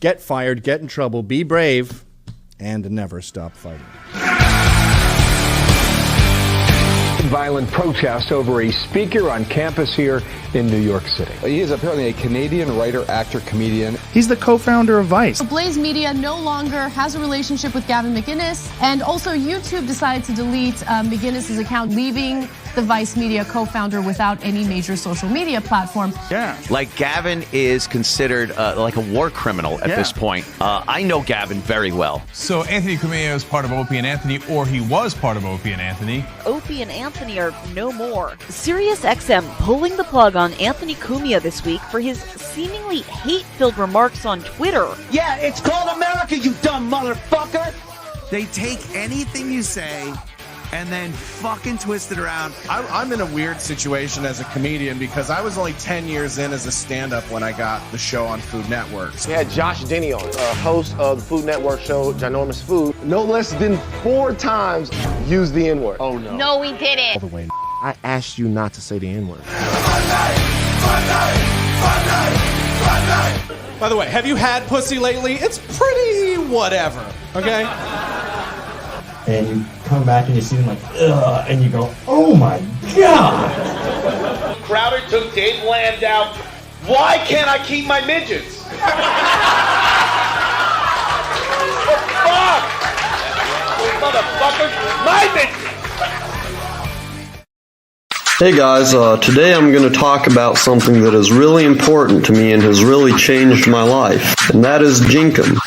get fired, get in trouble, be brave, and never stop fighting. Violent protest over a speaker on campus here in New York City. He is apparently a Canadian writer, actor, comedian. He's the co-founder of Vice. Blaze Media no longer has a relationship with Gavin McInnes, and also YouTube decided to delete McInnes' account, leaving the Vice Media co-founder without any major social media platform. Yeah. Like Gavin is considered like a war criminal at this point. I know Gavin very well. So Anthony Cumia is part of Opie and Anthony, or he was part of Opie and Anthony. Opie and Anthony are no more. SiriusXM pulling the plug on Anthony Cumia this week for his seemingly hate-filled remarks on Twitter. Yeah, it's called America, you dumb motherfucker! They take anything you say and then fucking twist it around. I'm in a weird situation as a comedian because I was only 10 years in as a stand-up when I got the show on Food Network. We had Josh Denny on, host of the Food Network show, Ginormous Food. No less than 4 times used the N-word. Oh, no. No, we didn't. All the way. I asked you not to say the N-word. By the way, have you had pussy lately? It's pretty whatever, okay? And you come back and you see them like, ugh, and you go, oh my God! Crowder took Dave Landau. Why can't I keep my midgets? Fuck! Motherfucker, my midgets! Hey guys, today I'm going to talk about something that is really important to me and has really changed my life, and that is Jenkum.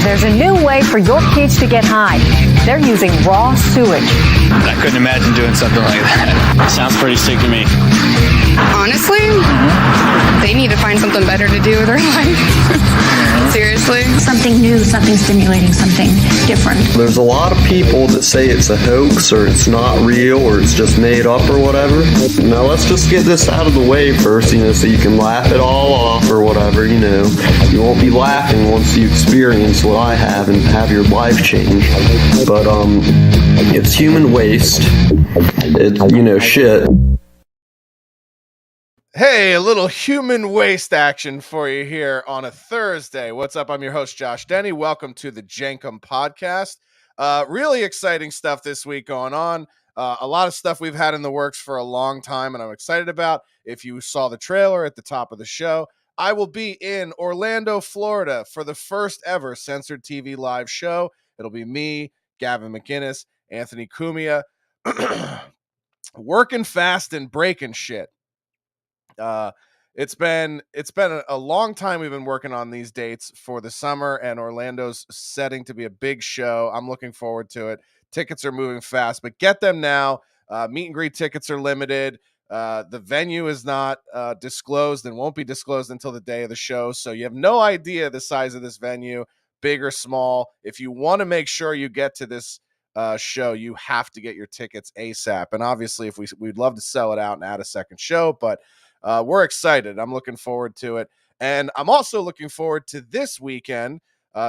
There's a new way for your kids to get high. They're using raw sewage. I couldn't imagine doing something like that. Sounds pretty sick to me. Honestly, they need to find something better to do with their life. Seriously. Something new, something stimulating, something different. There's a lot of people that say it's a hoax or it's not real or it's just made up or whatever. Now let's just get this out of the way first, so you can laugh it all off or whatever, You won't be laughing once you experience what I have and have your life change. But, it's human waste. It's, shit. Hey, a little human waste action for you here on a Thursday. What's up? I'm your host, Josh Denny. Welcome to the Jenkum podcast. Really exciting stuff this week going on. A lot of stuff we've had in the works for a long time, and I'm excited about. If you saw the trailer at the top of the show, I will be in Orlando, Florida for the first ever Censored TV live show. It'll be me, Gavin McInnes, Anthony Cumia, working fast and breaking shit. It's been a long time we've been working on these dates for the summer, and Orlando's setting to be a big show. I'm looking forward to it. Tickets are moving fast, but get them now. Meet and greet tickets are limited. The venue is not disclosed and won't be disclosed until the day of the show, so you have no idea the size of this venue, big or small. If you want to make sure you get to this show, you have to get your tickets ASAP. And obviously, if we'd love to sell it out and add a second show, but we're excited. I'm looking forward to it. And I'm also looking forward to this weekend,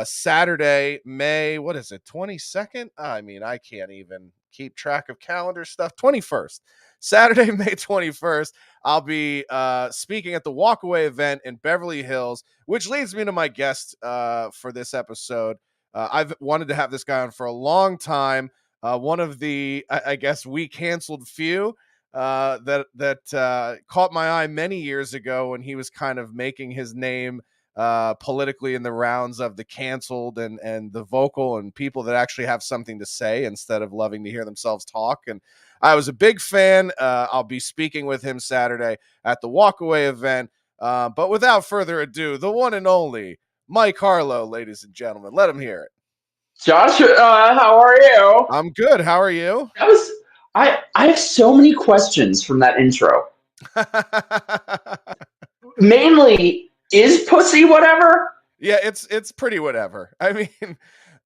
Saturday, May, 22nd? I mean, I can't even keep track of calendar stuff. 21st. Saturday, May 21st, I'll be speaking at the Walkaway event in Beverly Hills, which leads me to my guest for this episode. I've wanted to have this guy on for a long time. One of the, I guess, we canceled few that caught my eye many years ago when he was kind of making his name politically in the rounds of the canceled and the vocal and people that actually have something to say instead of loving to hear themselves talk. And I was a big fan. I'll be speaking with him Saturday at the Walkaway event. But without further ado, the one and only Mike Harlow, ladies and gentlemen. Let him hear it. Josh, how are you? I'm good. How are you? I have so many questions from that intro. Mainly, is pussy whatever? Yeah, it's pretty whatever. I mean,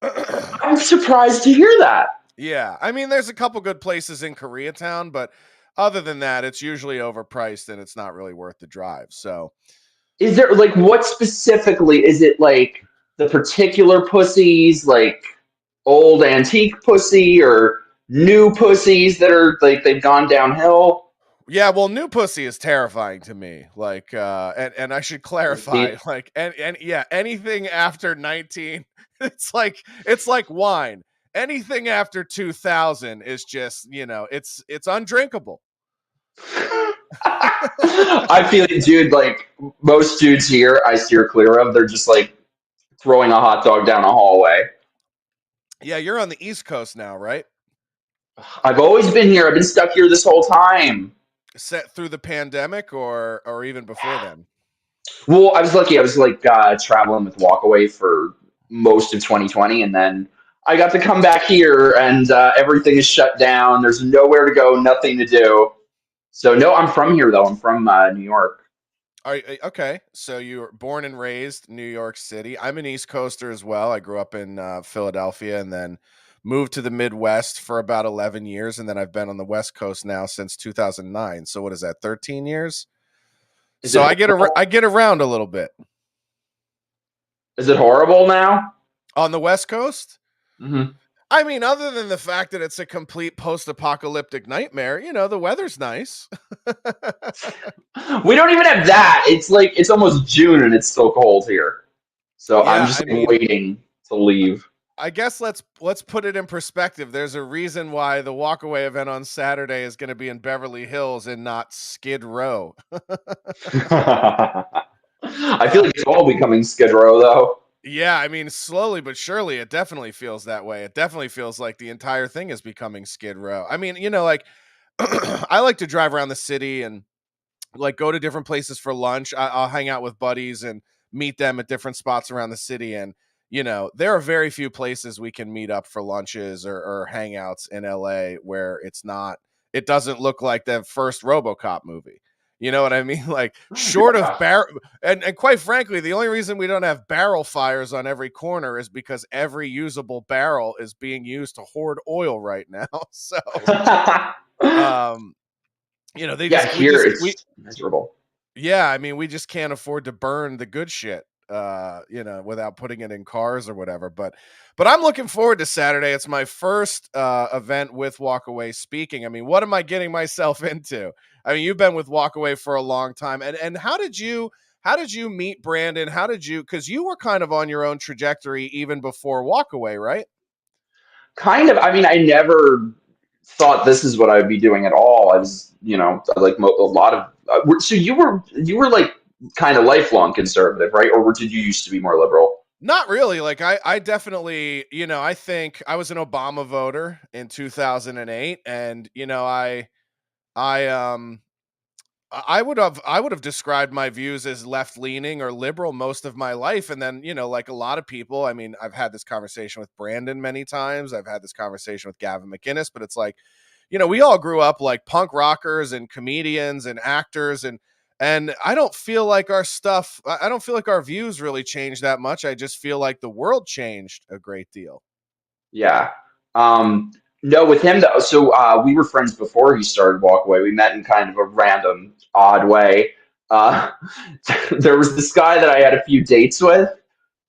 I'm surprised to hear that. Yeah, I mean, there's a couple good places in Koreatown, but other than that, it's usually overpriced and it's not really worth the drive. So, is there what specifically is it like? The particular pussies, like old antique pussy or new pussies that are like they've gone downhill? Yeah, well, new pussy is terrifying to me. Like, and I should clarify, like, and yeah, anything after 19, it's like wine. Anything after 2000 is just, it's undrinkable. I feel it, dude. Like most dudes here, I steer clear of. They're just like throwing a hot dog down a hallway. Yeah, you're on the East Coast now, right? I've always been here. I've been stuck here this whole time. Set through the pandemic, or even before then. Well, I was lucky. I was like traveling with Walkaway for most of 2020, and then I got to come back here, and everything is shut down. There's nowhere to go, nothing to do. So no, I'm from here though. I'm from New York. Okay, so you were born and raised New York City. I'm an East Coaster as well. I grew up in Philadelphia and then moved to the Midwest for about 11 years, and then I've been on the West Coast now since 2009. So what is that? 13 years. So I get around a little bit. Is it horrible now on the West Coast? Mm-hmm. I mean, other than the fact that it's a complete post-apocalyptic nightmare, the weather's nice. We don't even have that. It's like it's almost June and it's still cold here. So Yeah, I'm just waiting to leave. I guess let's put it in perspective. There's a reason why the Walkaway event on Saturday is going to be in Beverly Hills and not Skid Row. I feel like it's all becoming Skid Row, though. Yeah, I mean, slowly but surely, it definitely feels that way. It definitely feels like the entire thing is becoming Skid Row. I mean, like, I like to drive around the city and like go to different places for lunch. I'll hang out with buddies and meet them at different spots around the city. And, there are very few places we can meet up for lunches or hangouts in LA where it doesn't look like the first RoboCop movie. You know what I mean? Like short of and quite frankly, the only reason we don't have barrel fires on every corner is because every usable barrel is being used to hoard oil right now. So, it's miserable. Yeah, I mean, we just can't afford to burn the good shit, without putting it in cars or whatever. But I'm looking forward to Saturday. It's my first event with Walkaway speaking. I mean, what am I getting myself into? I mean, you've been with Walkaway for a long time, and how did you meet Brandon? Because you were kind of on your own trajectory even before Walkaway, right? Kind of. I mean, I never thought this is what I'd be doing at all. I was, like a lot of. So you were like kind of lifelong conservative, right? Or did you used to be more liberal? Not really. Like I definitely, I think I was an Obama voter in 2008, and I would have described my views as left leaning or liberal most of my life. And then, like a lot of people, I mean, I've had this conversation with Brandon many times. I've had this conversation with Gavin McInnes, but it's like, we all grew up like punk rockers and comedians and actors. And I don't feel like our views really changed that much. I just feel like the world changed a great deal. Yeah. No, with him though. So we were friends before he started Walkaway. We met in kind of a random, odd way. There was this guy that I had a few dates with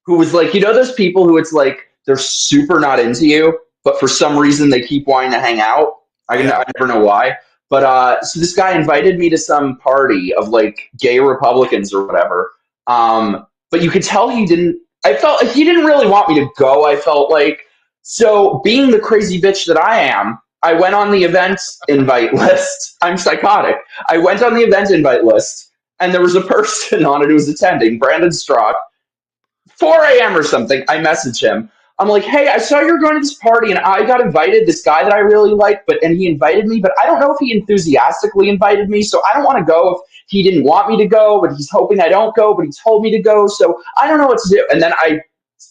who was like, those people who it's like they're super not into you, but for some reason they keep wanting to hang out. I never know why. But so this guy invited me to some party of like gay Republicans or whatever. But you could tell I felt like he didn't really want me to go. I felt like, so being the crazy bitch that I am, I went on the event invite list. I'm psychotic. I went on the event invite list and there was a person on it who was attending, Brandon Strzok. 4 a.m. or something, I messaged him. I'm like, hey, I saw you're going to this party and I got invited, this guy that I really like, and he invited me, but I don't know if he enthusiastically invited me, so I don't want to go if he didn't want me to go, but he's hoping I don't go, but he told me to go, so I don't know what to do. And then I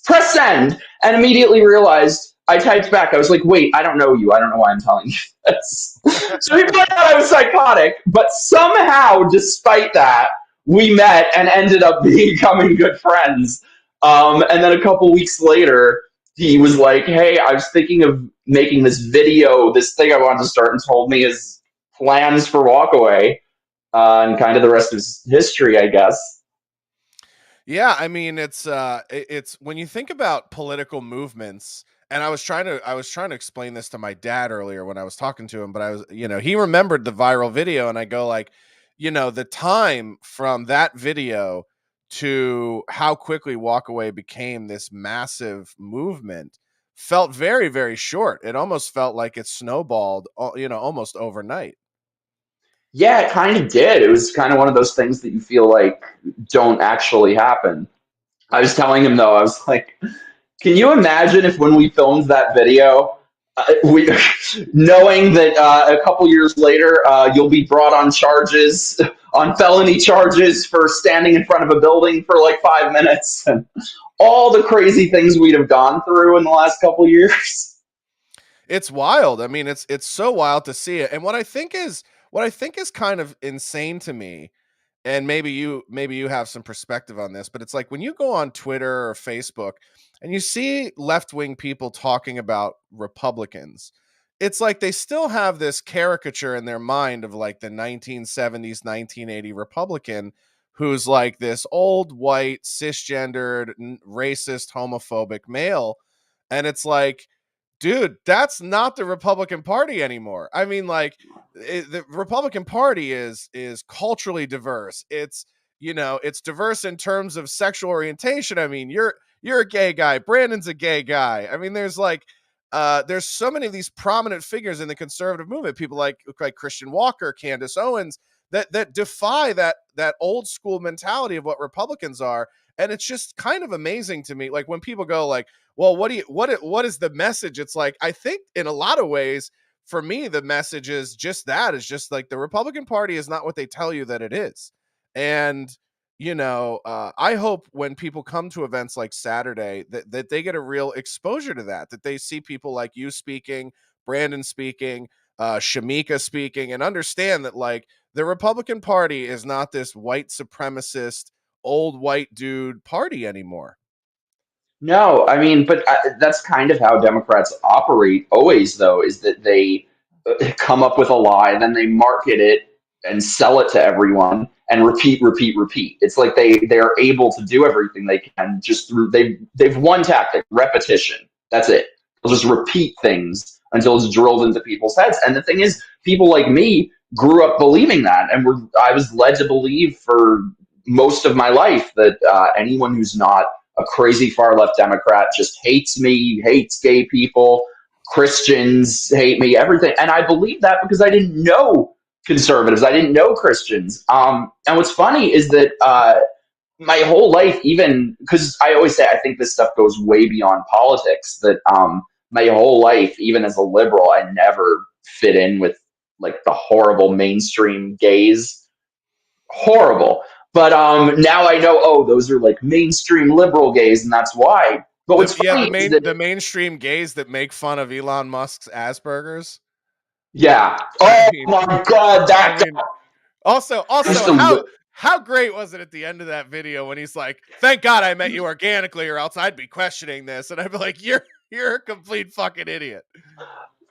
pressed send and immediately realized, I typed back, I was like, wait, I don't know you. I don't know why I'm telling you this. So he thought I was psychotic, but somehow, despite that, we met and ended up becoming good friends. And then a couple weeks later, he was like, hey, I was thinking of making this video, this thing I wanted to start, and told me his plans for Walkaway, and kind of the rest of his history, I guess. Yeah, I mean, it's when you think about political movements And I was trying to explain this to my dad earlier when I was talking to him, but I was, he remembered the viral video, and I go like, the time from that video to how quickly Walkaway became this massive movement felt very, very short. It almost felt like it snowballed, almost overnight. Yeah, it kind of did. It was kind of one of those things that you feel like don't actually happen. I was telling him though, I was like, can you imagine if when we filmed that video, we knowing that a couple years later you'll be brought on charges, on felony charges for standing in front of a building for like 5 minutes, and all the crazy things we'd have gone through in the last couple years. It's wild. I mean, it's so wild to see it. And what I think is kind of insane to me, and maybe you have some perspective on this, but it's like when you go on Twitter or Facebook and you see left-wing people talking about Republicans, it's like they still have this caricature in their mind of like the 1970s, 1980 Republican who's like this old white cisgendered racist homophobic male. And it's like, dude, that's not the Republican Party anymore. I mean, like, the Republican Party is culturally diverse. It's it's diverse in terms of sexual orientation. I mean, you're a gay guy. Brandon's a gay guy. I mean, there's so many of these prominent figures in the conservative movement. People like Christian Walker, Candace Owens, that defy that old school mentality of what Republicans are. And it's just kind of amazing to me. Like when people go like, well, what is the message? It's like, I think in a lot of ways, for me, the message is just like the Republican Party is not what they tell you that it is. And, I hope when people come to events like Saturday that they get a real exposure to that they see people like you speaking, Brandon speaking, Shamika speaking, and understand that like the Republican Party is not this white supremacist, old white dude party anymore. No, I mean, but that's kind of how Democrats operate always, though, is that they come up with a lie, then they market it and sell it to everyone and repeat, repeat, repeat. It's like they are able to do everything they can just through they've one tactic, repetition. That's it. They'll just repeat things until it's drilled into people's heads. And the thing is, people like me grew up believing that, and I was led to believe for most of my life that anyone who's not a crazy far left Democrat just hates me, hates gay people, Christians hate me, everything. And I believe that because I didn't know conservatives, I didn't know Christians. And what's funny is that my whole life, even because I always say I think this stuff goes way beyond politics, that my whole life, even as a liberal, I never fit in with like the horrible mainstream gays. Horrible. But now I know, oh, those are like mainstream liberal gays, and that's why. But what's funny is that the mainstream gays that make fun of Elon Musk's Asperger's. Yeah. Oh my God, that guy. Also, how great was it at the end of that video when he's like, "Thank God I met you organically, or else I'd be questioning this," and I'd be like, "You're a complete fucking idiot."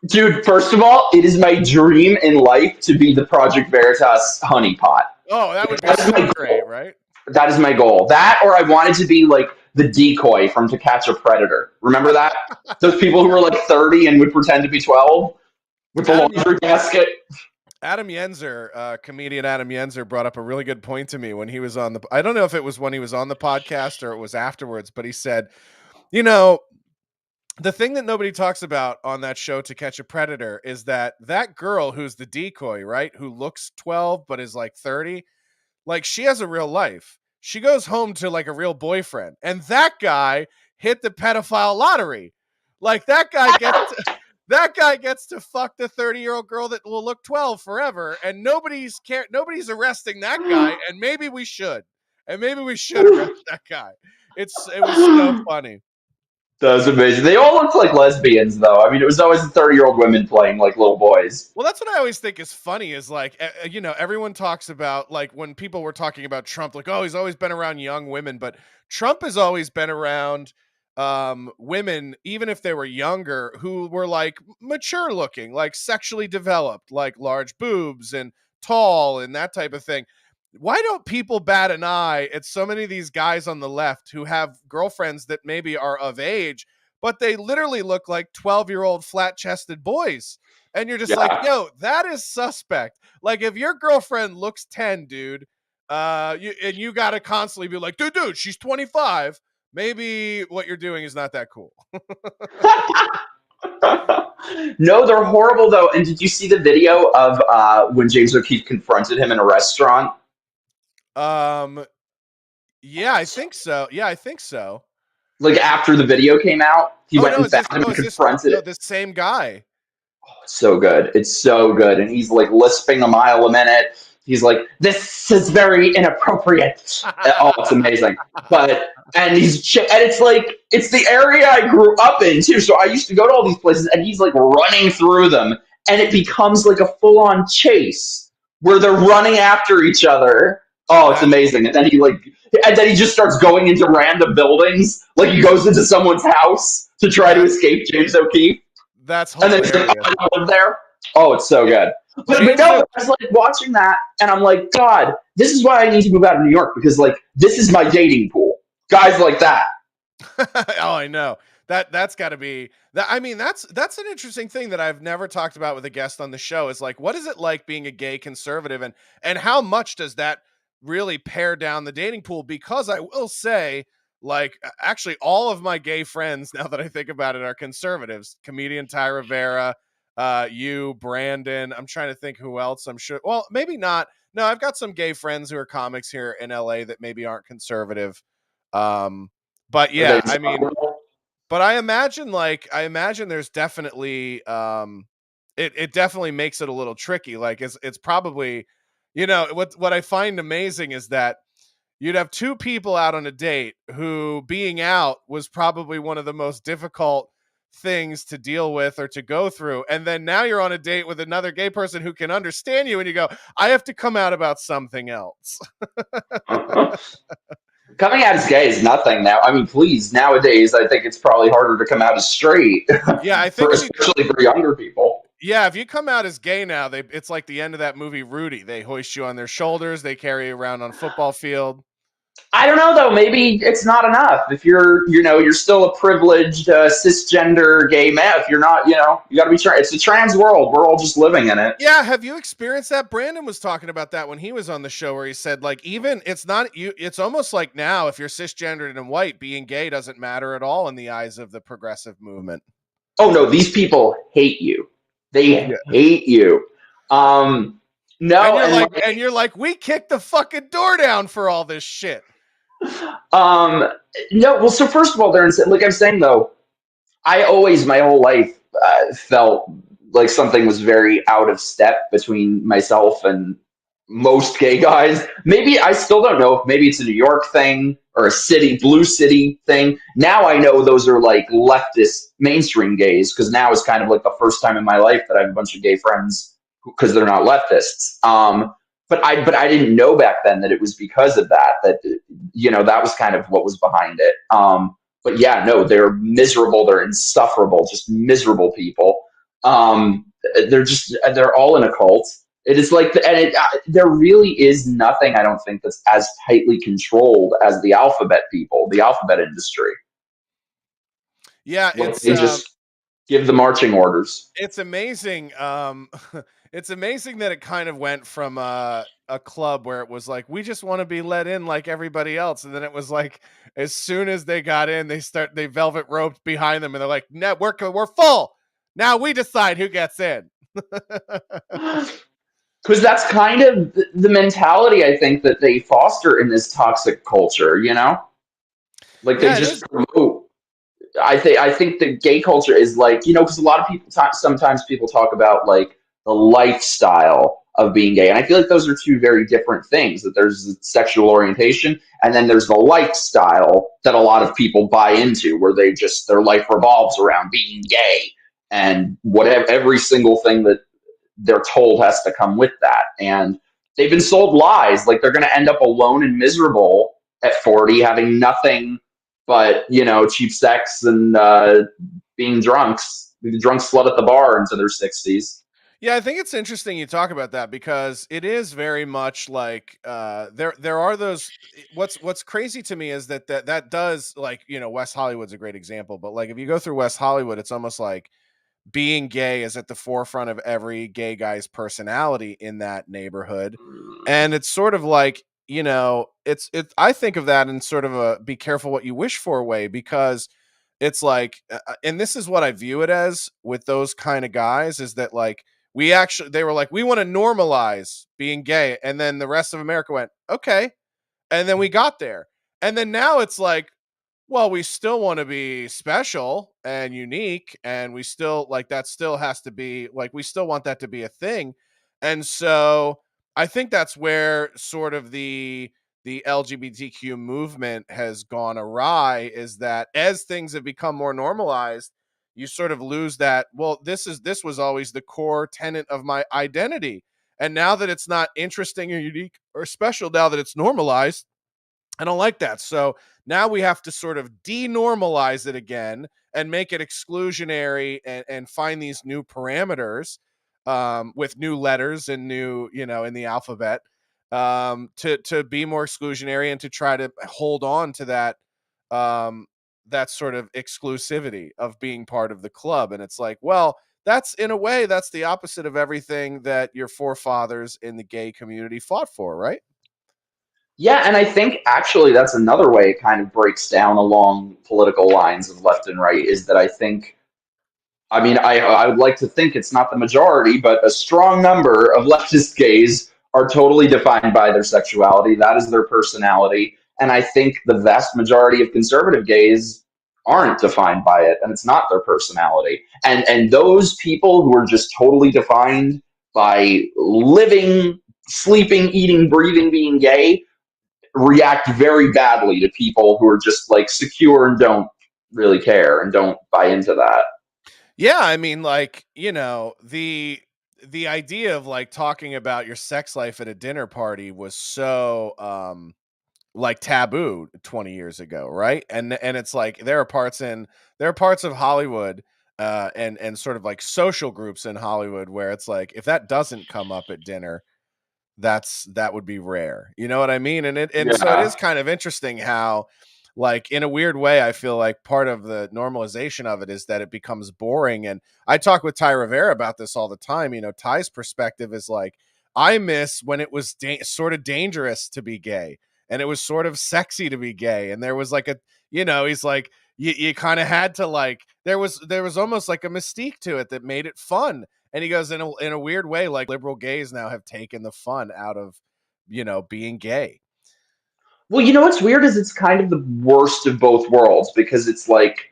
Dude, first of all, it is my dream in life to be the Project Veritas honeypot. Oh, that would be so great, right? That is my goal. That, or I wanted to be like the decoy from To Catch a Predator. Remember that? Those people who were like 30 and would pretend to be 12 with the laundry basket. Adam Yenzer, comedian Adam Yenzer, brought up a really good point to me when he was on the. I don't know if it was when he was on the podcast or it was afterwards, but he said, the thing that nobody talks about on that show To Catch a Predator is that girl who's the decoy, right? Who looks 12 but is like 30, like she has a real life. She goes home to like a real boyfriend, and that guy hit the pedophile lottery. Like that guy gets to fuck the 30-year-old girl that will look 12 forever, and nobody's arresting that guy, and maybe we should. Arrest that guy. It was so funny. That was amazing. They all looked like lesbians, though. I mean, it was always the 30-year-old women playing like little boys. Well, that's what I always think is funny is like, everyone talks about like when people were talking about Trump, like, oh, he's always been around young women, but Trump has always been around women, even if they were younger, who were like mature looking, like sexually developed, like large boobs and tall and that type of thing. Why don't people bat an eye at so many of these guys on the left who have girlfriends that maybe are of age, but they literally look like 12-year-old flat-chested boys. And you're just Yeah. like, yo, that is suspect. Like, if your girlfriend looks 10, dude, you got to constantly be like, dude, she's 25. Maybe what you're doing is not that cool. No, they're horrible though. And did you see the video of when James O'Keefe confronted him in a restaurant? Yeah, I think so. Like after the video came out, he went and found him and confronted him. This same guy. It's so good. It's so good. And he's like lisping a mile a minute. He's like, this is very inappropriate. Oh, it's amazing. And it's like, it's the area I grew up in too. So I used to go to all these places and he's like running through them and it becomes like a full on chase where they're running after each other. Oh, it's amazing. And then he just starts going into random buildings. Like he goes into someone's house to try to escape James O'Keefe. That's hilarious. And then he's like, I live there. Oh, it's so good. But no, I was like watching that, and I'm like, God, this is why I need to move out of New York because like this is my dating pool. Guys like that. Oh, I know. That's got to be that. I mean, that's an interesting thing that I've never talked about with a guest on the show. Is like, what is it like being a gay conservative, and how much does that really pare down the dating pool? Because I will say, like, actually, all of my gay friends, now that I think about it, are conservatives. Comedian Ty Rivera. You, Brandon, I'm trying to think who else. I'm sure. Well, maybe not. No, I've got some gay friends who are comics here in LA that maybe aren't conservative. But yeah, I mean, but I imagine there's definitely, it definitely makes it a little tricky. Like it's probably, what I find amazing is that you'd have two people out on a date who being out was probably one of the most difficult things to deal with or to go through, and then now you're on a date with another gay person who can understand you and you go, I have to come out about something else. Coming out as gay is nothing now. I mean, please, nowadays I think it's probably harder to come out as straight. Yeah, I think especially for younger people. Yeah, if you come out as gay now, it's like the end of that movie Rudy. They hoist you on their shoulders, they carry you around on a football field. I don't know though. Maybe it's not enough if you're still a privileged cisgender gay man. If you're not, you got to be. It's a trans world. We're all just living in it. Yeah. Have you experienced that? Brandon was talking about that when he was on the show, where he said like even it's not you. It's almost like now if you're cisgendered and white, being gay doesn't matter at all in the eyes of the progressive movement. Oh no, these people hate you. They hate you. No, and you're like, we kicked the fucking door down for all this shit. No, well, so first of all, like I'm saying though, I always my whole life felt like something was very out of step between myself and most gay guys. Maybe I still don't know if maybe it's a New York thing or a blue city thing. Now I know those are like leftist mainstream gays because now is kind of like the first time in my life that I have a bunch of gay friends because they're not leftists. But I didn't know back then that it was because of that that was kind of what was behind it. But yeah, no, they're miserable. They're insufferable, just miserable people. They're all in a cult. It is like, there really is nothing, I don't think, that's as tightly controlled as the alphabet people, the alphabet industry. Yeah, they just give the marching orders. It's amazing. It's amazing that it kind of went from a club where it was like, we just want to be let in like everybody else. And then it was like, as soon as they got in, they velvet roped behind them and they're like, no, we're full. Now we decide who gets in. Because that's kind of the mentality I think that they foster in this toxic culture, like they just promote. I think the gay culture is like, because a lot of people sometimes people talk about like the lifestyle of being gay. And I feel like those are two very different things, that there's sexual orientation and then there's the lifestyle that a lot of people buy into where their life revolves around being gay and whatever, every single thing that they're told has to come with that. And they've been sold lies. Like they're going to end up alone and miserable at 40, having nothing but, cheap sex and being drunks, the drunk slut at the bar into their 60s. Yeah, I think it's interesting you talk about that because it is very much like there are those what's crazy to me is that does, like, West Hollywood's a great example, but like if you go through West Hollywood, it's almost like being gay is at the forefront of every gay guy's personality in that neighborhood. And it's sort of like, I think of that in sort of a be careful what you wish for way, because it's like, and this is what I view it as with those kind of guys, is that like, they were like, we want to normalize being gay. And then the rest of America went, okay. And then we got there. And then now it's like, well, we still want to be special and unique, and we still like that still has to be like we still want that to be a thing. And so I think that's where sort of the LGBTQ movement has gone awry, is that as things have become more normalized, you sort of lose that, well, this was always the core tenet of my identity. And now that it's not interesting or unique or special, now that it's normalized, I don't like that. So now we have to sort of denormalize it again and make it exclusionary, and find these new parameters, with new letters and new, in the alphabet, to be more exclusionary and to try to hold on to that sort of exclusivity of being part of the club. And it's like, well, that's in a way, that's the opposite of everything that your forefathers in the gay community fought for, right? Yeah, and I think actually that's another way it kind of breaks down along political lines of left and right, is that I mean, I would like to think it's not the majority, but a strong number of leftist gays are totally defined by their sexuality. That is their personality. And I think the vast majority of conservative gays aren't defined by it, and it's not their personality. And those people who are just totally defined by living, sleeping, eating, breathing, being gay react very badly to people who are just like secure and don't really care and don't buy into that. Yeah, I mean, like, the idea of like talking about your sex life at a dinner party was so like taboo 20 years ago, right? And it's like there are parts of Hollywood, and sort of like social groups in Hollywood where it's like if that doesn't come up at dinner, that would be rare. You know what I mean? So it Yeah. is kind of interesting how, like, in a weird way, I feel like part of the normalization of it is that it becomes boring. And I talk with Ty Rivera about this all the time. Ty's perspective is like, I miss when it was sort of dangerous to be gay, and it was sort of sexy to be gay, and there was like he's like, you kind of had to, like, there was almost like a mystique to it that made it fun. And he goes, in a weird way, like, liberal gays now have taken the fun out of, being gay. Well, you know what's weird is it's kind of the worst of both worlds, because it's like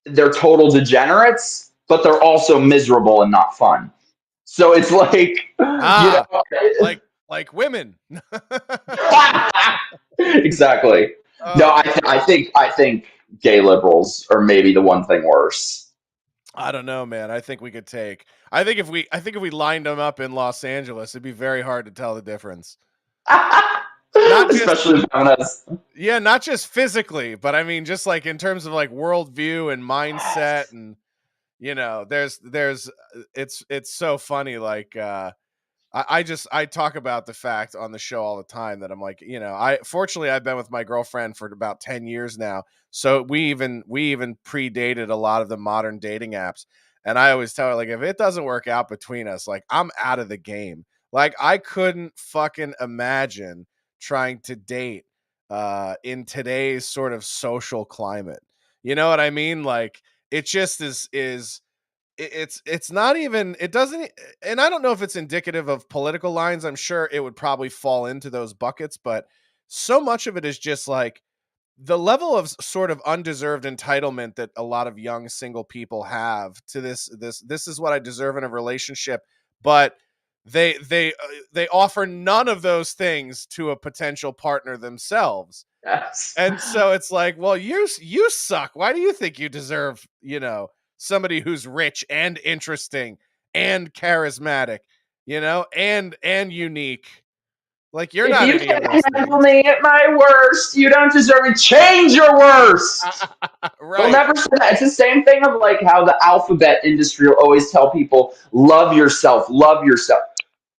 they're total degenerates, but they're also miserable and not fun. So it's like, like women. Exactly. No, I think gay liberals are maybe the one thing worse. I don't know, man. I think if we lined them up in Los Angeles, it'd be very hard to tell the difference. Especially feminists. Yeah, not just physically, but I mean, just like in terms of like worldview and mindset, and it's so funny. Like, I talk about the fact on the show all the time that I'm like, fortunately I've been with my girlfriend for about 10 years now. So we even predated a lot of the modern dating apps. And I always tell her, like, if it doesn't work out between us, like, I'm out of the game. Like, I couldn't fucking imagine trying to date in today's sort of social climate. You know what I mean? Like, it just it's not even, it doesn't, and I don't know if it's indicative of political lines. I'm sure it would probably fall into those buckets, but so much of it is just like the level of sort of undeserved entitlement that a lot of young single people have to this is what I deserve in a relationship, but they offer none of those things to a potential partner themselves. Yes. And so it's like, well, you suck. Why do you think you deserve, somebody who's rich and interesting and charismatic, and unique? Like, you're If not you any of can't those handle things. me at my worst, you don't deserve it. Change your worst. Right. They'll never say that. It's the same thing of like how the alphabet industry will always tell people, love yourself, love yourself.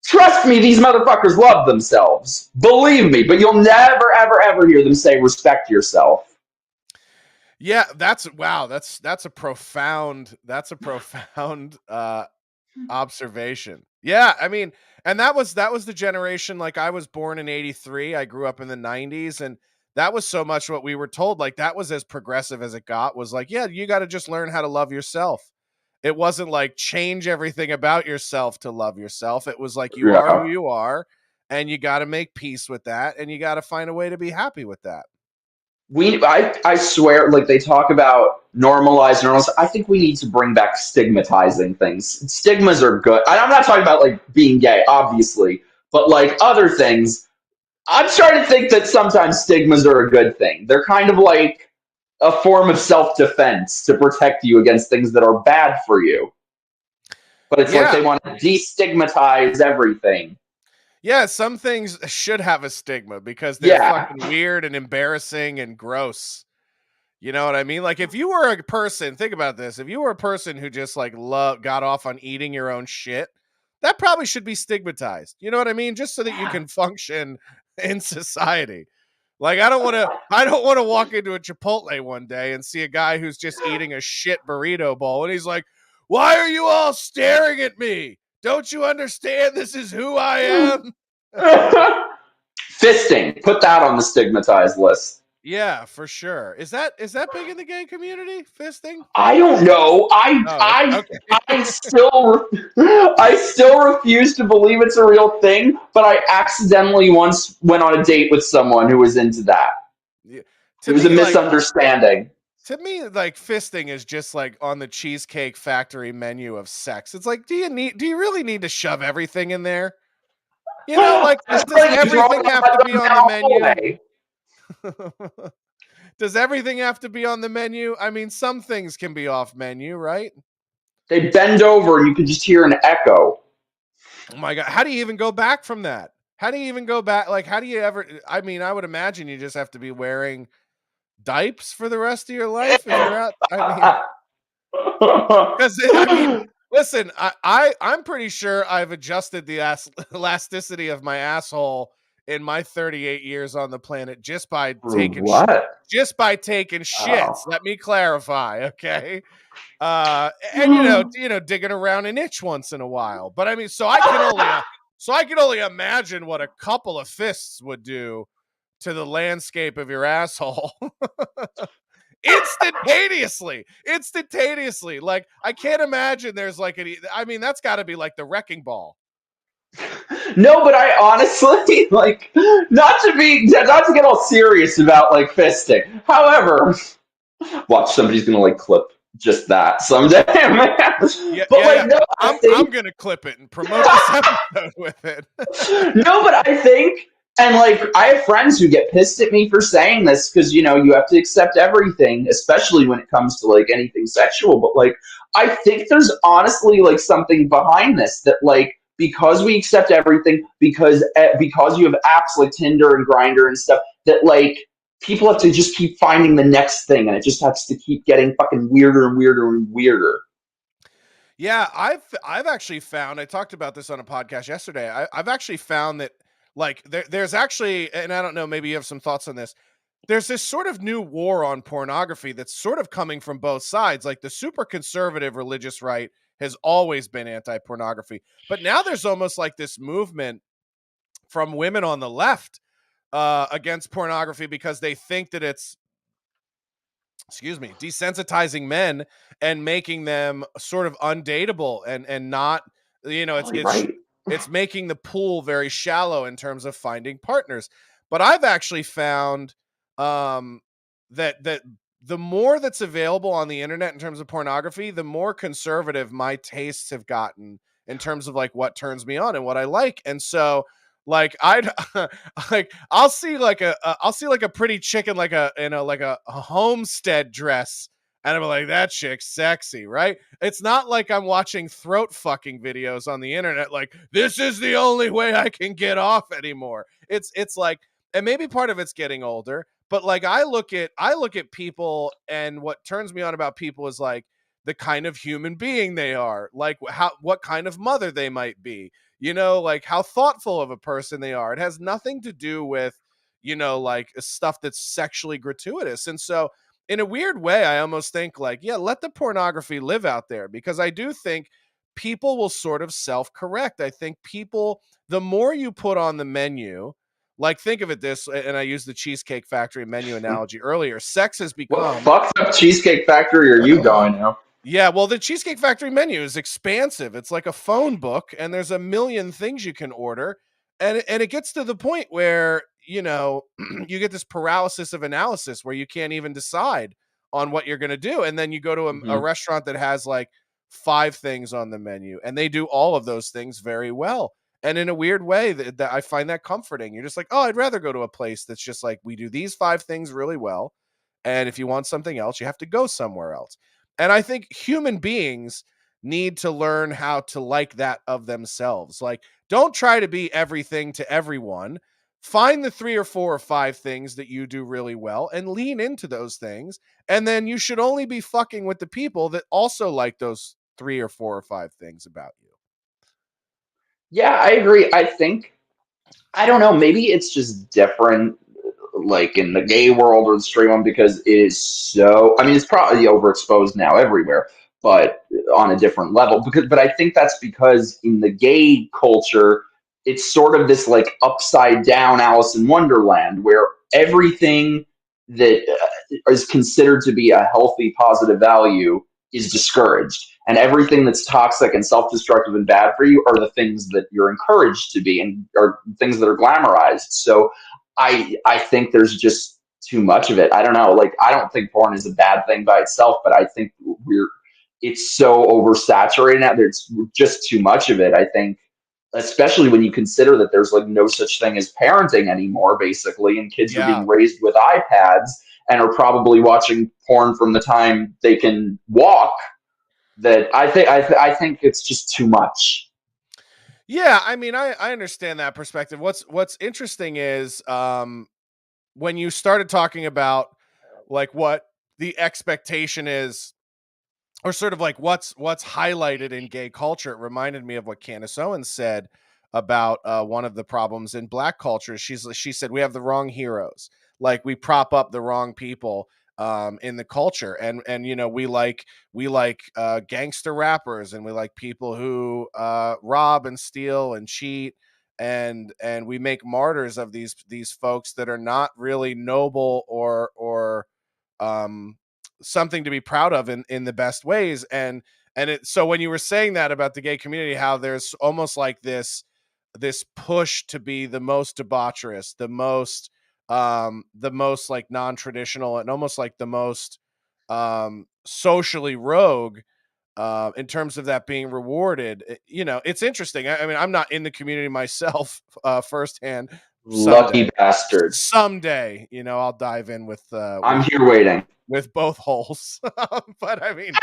Trust me, these motherfuckers love themselves. Believe me, but you'll never, ever, ever hear them say respect yourself. Yeah, that's a profound observation. Yeah, I mean, and that was the generation. Like, I was born in 83. I grew up in the 90s, and that was so much what we were told. Like, that was as progressive as it got, was like, yeah, you got to just learn how to love yourself. It wasn't like change everything about yourself to love yourself. It was like, you are who you are, and you got to make peace with that, and you got to find a way to be happy with that. I swear, like they talk about normalize. I think we need to bring back stigmatizing things. Stigmas are good. I'm not talking about like being gay, obviously, but like other things. I'm starting to think that sometimes stigmas are a good thing. They're kind of like a form of self-defense to protect you against things that are bad for you. But it's like they want to destigmatize everything. Yeah, some things should have a stigma because they're fucking weird and embarrassing and gross. You know what I mean? Like, if you were a person, think about this. If you were a person who just like got off on eating your own shit, that probably should be stigmatized. You know what I mean? Just so that you can function in society. Like, I don't want to walk into a Chipotle one day and see a guy who's just eating a shit burrito bowl and he's like, "Why are you all staring at me? Don't you understand this is who I am?" Fisting. Put that on the stigmatized list. Yeah, for sure. Is that big in the gay community? Fisting? I don't know. I still refuse to believe it's a real thing, but I accidentally once went on a date with someone who was into that. Yeah. It was a misunderstanding. To me, like, fisting is just like on the Cheesecake Factory menu of sex. It's like, do you really need to shove everything in there? You know, like, does everything have to be on the menu? Does everything have to be on the menu? I mean, some things can be off menu, right? They bend over and you can just hear an echo. Oh my God. How do you even go back from that? How do you even go back? Like, how do you ever? I mean, I would imagine you just have to be wearing diapers for the rest of your life if you're out. I mean, listen, I'm pretty sure I've adjusted the elasticity of my asshole in my 38 years on the planet just by taking shits. Let me clarify, okay? And you know, digging around an itch once in a while. But I mean, so I can only imagine what a couple of fists would do to the landscape of your asshole. Instantaneously. Like, I can't imagine there's like I mean, that's got to be like the wrecking ball. No, but I honestly like not to get all serious about like fisting. However, watch, somebody's gonna like clip just that someday, man. No, I'm gonna clip it and promote this episode with it. No, but I think, and like I have friends who get pissed at me for saying this because you have to accept everything, especially when it comes to like anything sexual. But like I think there's honestly like something behind this that like because we accept everything because you have apps like Tinder and Grindr and stuff that like people have to just keep finding the next thing and it just has to keep getting fucking weirder and weirder and weirder. Yeah, I've actually found, I talked about this on a podcast yesterday. I've actually found that like there's actually, and I don't know, maybe you have some thoughts on this. There's this sort of new war on pornography that's sort of coming from both sides. Like, the super conservative religious right has always been anti-pornography, but now there's almost like this movement from women on the left against pornography because they think that it's, desensitizing men and making them sort of undateable and not, it's making the pool very shallow in terms of finding partners. But I've actually found that the more that's available on the internet in terms of pornography, the more conservative my tastes have gotten in terms of like what turns me on and what I like. And so like I'll see like a pretty chicken like a homestead dress And I'm like, that chick's sexy, right? It's not like I'm watching throat fucking videos on the internet like, this is the only way I can get off anymore. It's like, and maybe part of it's getting older, but like I look at people, and what turns me on about people is like the kind of human being they are, like what kind of mother they might be, like how thoughtful of a person they are. It has nothing to do with, like stuff that's sexually gratuitous. And so in a weird way, I almost think like, yeah, let the pornography live out there, because I do think people will sort of self-correct. I think people, the more you put on the menu, like think of it this, and I used the Cheesecake Factory menu analogy earlier, sex has become... What fucked up Cheesecake Factory are you going now? Yeah, well, the Cheesecake Factory menu is expansive. It's like a phone book, and there's a million things you can order. And it gets to the point where, you get this paralysis of analysis where you can't even decide on what you're going to do. And then you go to a restaurant that has like 5 things on the menu, and they do all of those things very well. And in a weird way, that I find that comforting. You're just like, oh, I'd rather go to a place that's just like, we do these 5 things really well. And if you want something else, you have to go somewhere else. And I think human beings need to learn how to like that of themselves. Like, don't try to be everything to everyone. Find the 3 or 4 or 5 things that you do really well and lean into those things. And then you should only be fucking with the people that also like those 3 or 4 or 5 things about you. Yeah, I agree. I don't know, maybe it's just different, like in the gay world or the straight one, because it is so, I mean, it's probably overexposed now everywhere, but on a different level. But I think that's because in the gay culture, it's sort of this like upside down Alice in Wonderland where everything that is considered to be a healthy, positive value is discouraged. And everything that's toxic and self-destructive and bad for you are the things that you're encouraged to be and are things that are glamorized. So I think there's just too much of it. I don't know. Like, I don't think porn is a bad thing by itself, but I think it's so oversaturated now. There's just too much of it. I think, especially when you consider that there's like no such thing as parenting anymore, basically, and kids are being raised with iPads and are probably watching porn from the time they can walk. That I think it's just too much. Yeah, I mean, I understand that perspective. What's interesting is when you started talking about like what the expectation is, or sort of like what's highlighted in gay culture, it reminded me of what Candace Owens said about one of the problems in Black culture. She said we have the wrong heroes, like we prop up the wrong people in the culture, and we like gangster rappers, and we like people who rob and steal and cheat, and we make martyrs of these folks that are not really noble or something to be proud of in the best ways. And so when you were saying that about the gay community, how there's almost like this push to be the most debaucherous, the most like non-traditional, and almost like the most socially rogue, in terms of that being rewarded. It's interesting. I mean, I'm not in the community myself firsthand. Lucky bastard. Someday, I'll dive in with I'm here waiting with both holes. But I mean,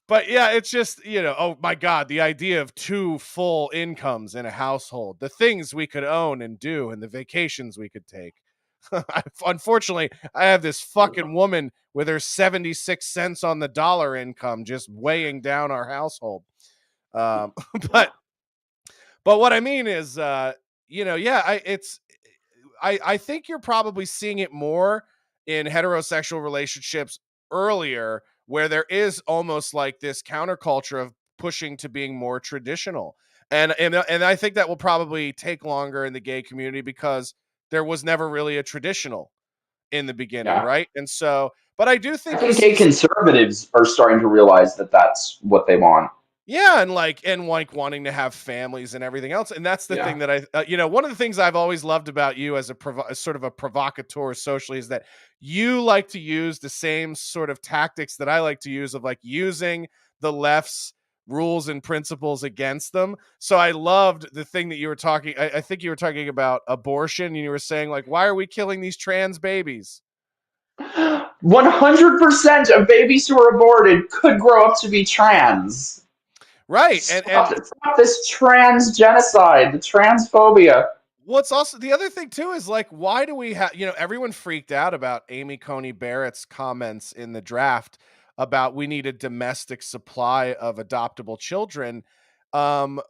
but yeah, it's just, oh my God, the idea of 2 full incomes in a household, the things we could own and do, and the vacations we could take. Unfortunately, I have this fucking woman with her 76 cents on the dollar income just weighing down our household. But what I mean is, I think you're probably seeing it more in heterosexual relationships earlier, where there is almost like this counterculture of pushing to being more traditional. And I think that will probably take longer in the gay community because there was never really a traditional in the beginning, right? And so, but I do think gay conservatives are starting to realize that that's what they want. Yeah, and like wanting to have families and everything else, and that's the thing that I, one of the things I've always loved about you as sort of a provocateur socially is that you like to use the same sort of tactics that I like to use, of like using the left's rules and principles against them. So I loved the thing that you were talking. I think you were talking about abortion, and you were saying like, why are we killing these trans babies? 100% of babies who are aborted could grow up to be trans. Right. Stop this trans genocide, the transphobia. What's also the other thing too is like, why do we have, everyone freaked out about Amy Coney Barrett's comments in the draft about we need a domestic supply of adoptable children. Um,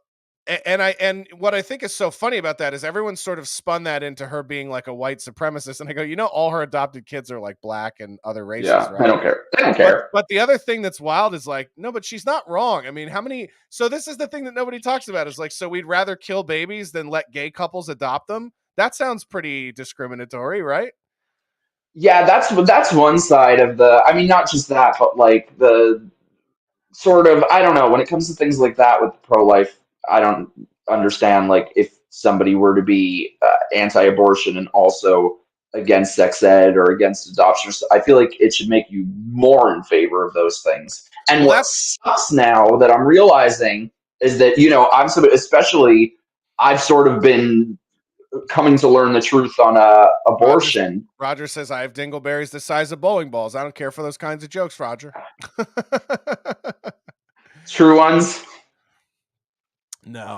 and what I think is so funny about that is everyone sort of spun that into her being like a white supremacist. And I go, all her adopted kids are like black and other races, Yeah, right? I don't care. I don't care. But the other thing that's wild is like, no, but she's not wrong. I mean, so this is the thing that nobody talks about is like, so we'd rather kill babies than let gay couples adopt them. That sounds pretty discriminatory, right? Yeah, that's one side of I mean, not just that, but like the sort of, I don't know, when it comes to things like that with pro-life, I don't understand like if somebody were to be anti-abortion and also against sex ed or against adoption. I feel like it should make you more in favor of those things. And what sucks now that I'm realizing is that, especially I've sort of been coming to learn the truth on abortion. Roger says, I have dingleberries the size of bowling balls. I don't care for those kinds of jokes, Roger. True ones? No,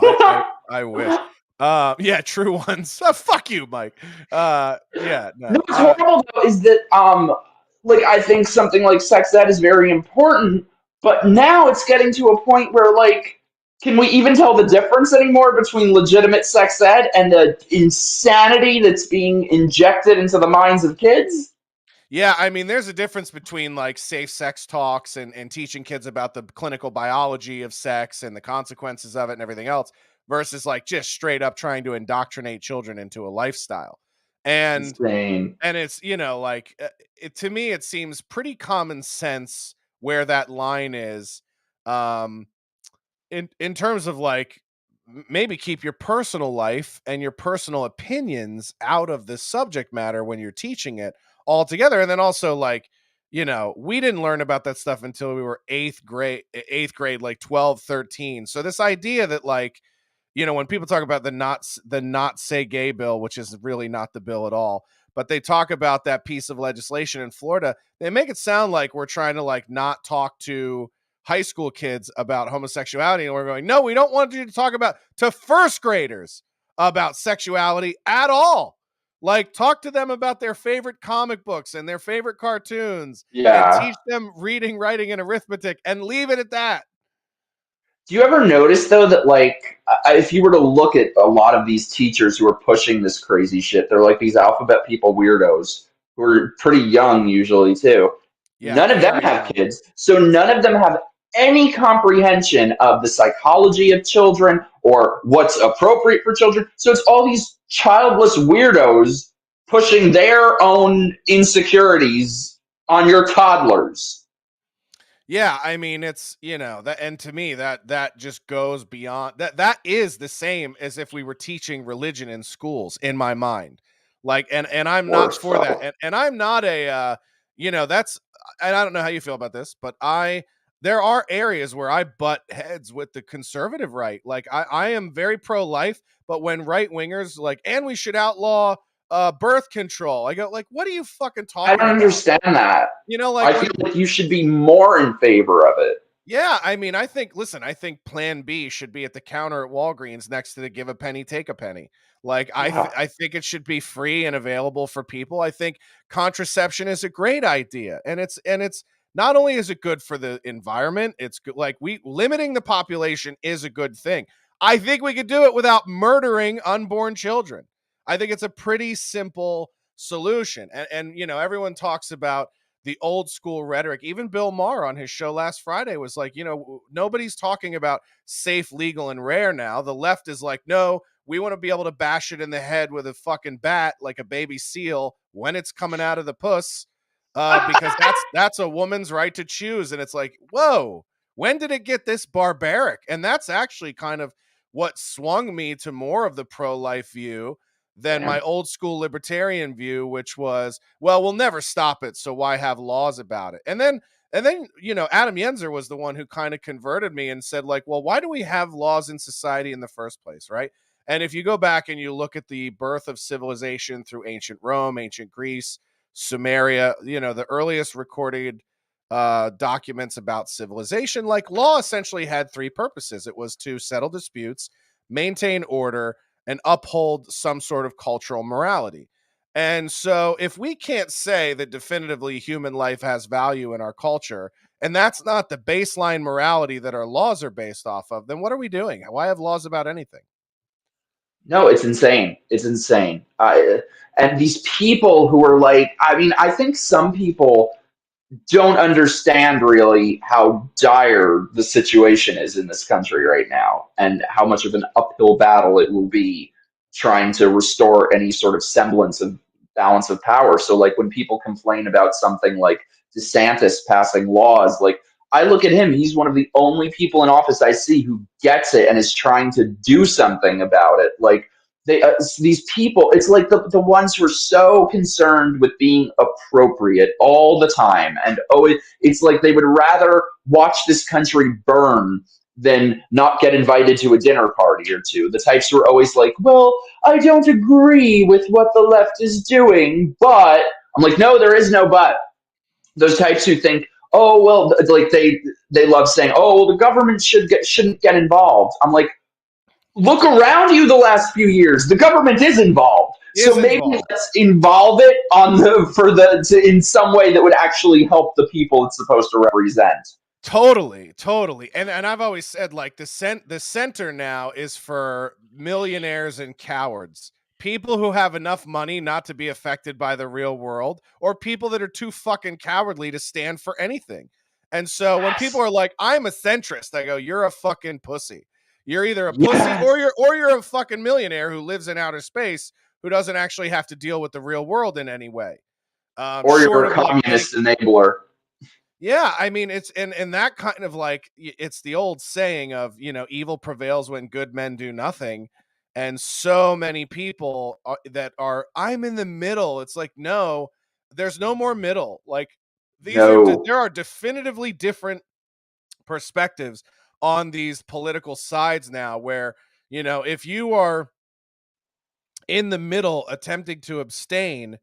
I wish. Yeah, true ones. Fuck you, Mike. Yeah, no. What's horrible though is that like I think something like sex ed is very important, but now it's getting to a point where like, can we even tell the difference anymore between legitimate sex ed and the insanity that's being injected into the minds of kids? Yeah, I mean, there's a difference between like safe sex talks and teaching kids about the clinical biology of sex and the consequences of it and everything else versus like just straight up trying to indoctrinate children into a lifestyle. And Insane. and it's, like to me, it seems pretty common sense where that line is in terms of like maybe keep your personal life and your personal opinions out of the subject matter when you're teaching it altogether. And then also like, we didn't learn about that stuff until we were eighth grade, like 12, 13. So this idea that like, when people talk about the not say gay bill, which is really not the bill at all, but they talk about that piece of legislation in Florida, they make it sound like we're trying to like not talk to high school kids about homosexuality. And we're going, no, we don't want you to talk to first graders about sexuality at all. Like talk to them about their favorite comic books and their favorite cartoons and teach them reading, writing, and arithmetic and leave it at that. Do you ever notice though that like if you were to look at a lot of these teachers who are pushing this crazy shit, they're like these alphabet people weirdos who are pretty young usually too. Yeah, none of them have kids, so none of them have any comprehension of the psychology of children or what's appropriate for children. So it's all these childless weirdos pushing their own insecurities on your toddlers. Yeah, I mean it's, that, and to me that just goes beyond that is the same as if we were teaching religion in schools in my mind. Like and I'm not for that. And I'm not a that's, and I don't know how you feel about this, but there are areas where I butt heads with the conservative right. Like I am very pro-life, but when right-wingers like, and we should outlaw birth control, I go like, what are you fucking talking about? I don't understand that. Like I feel like you should be more in favor of it. Yeah, I mean, I think Plan B should be at the counter at Walgreens next to the give a penny, take a penny. Like, I think it should be free and available for people. I think contraception is a great idea. And it's not only is it good for the environment, it's good. Like limiting the population is a good thing. I think we could do it without murdering unborn children. I think it's a pretty simple solution. And everyone talks about the old school rhetoric. Even Bill Maher on his show last Friday was like, nobody's talking about safe, legal, and rare now. The left is like, no, we want to be able to bash it in the head with a fucking bat like a baby seal when it's coming out of the puss, because that's a woman's right to choose. And it's like, whoa, when did it get this barbaric? And that's actually kind of what swung me to more of the pro-life view than my old school libertarian view, which was, well, we'll never stop it, so why have laws about it? And then Adam Yenzer was the one who kind of converted me and said like, well, why do we have laws in society in the first place, right? And if you go back and you look at the birth of civilization through ancient Rome, ancient Greece, Sumeria, the earliest recorded documents about civilization. Like, law essentially had three purposes. It was to settle disputes, maintain order, and uphold some sort of cultural morality. And so if we can't say that definitively human life has value in our culture, and that's not the baseline morality that our laws are based off of, then what are we doing? Why have laws about anything? No, it's insane. It's insane. And these people who are like, I think some people don't understand really how dire the situation is in this country right now and how much of an uphill battle it will be trying to restore any sort of semblance of balance of power. So like when people complain about something like DeSantis passing laws, like I look at him, he's one of the only people in office I see who gets it and is trying to do something about it. Like these people, it's like the ones who are so concerned with being appropriate all the time. And it's like they would rather watch this country burn than not get invited to a dinner party or two. The types who are always like, well, I don't agree with what the left is doing, but I'm like, no, there is no but. Those types who think, oh, well, like they love saying, oh, well, the government shouldn't get involved. I'm like, look around you the last few years. The government is involved. Maybe let's involve it in some way that would actually help the people it's supposed to represent. Totally. And I've always said, like, the center now is for millionaires and cowards. People who have enough money not to be affected by the real world, or people that are too fucking cowardly to stand for anything. And so when people are like, I'm a centrist, I go, you're a fucking pussy. You're either a pussy or you're a fucking millionaire who lives in outer space who doesn't actually have to deal with the real world in any way. Or you're a communist enabler. Yeah, I mean, it's and that kind of like, it's the old saying of, evil prevails when good men do nothing. And so many people that are, I'm in the middle. It's like, no, there's no more middle. Like, there are definitively different perspectives on these political sides now, where, if you are in the middle attempting to abstain,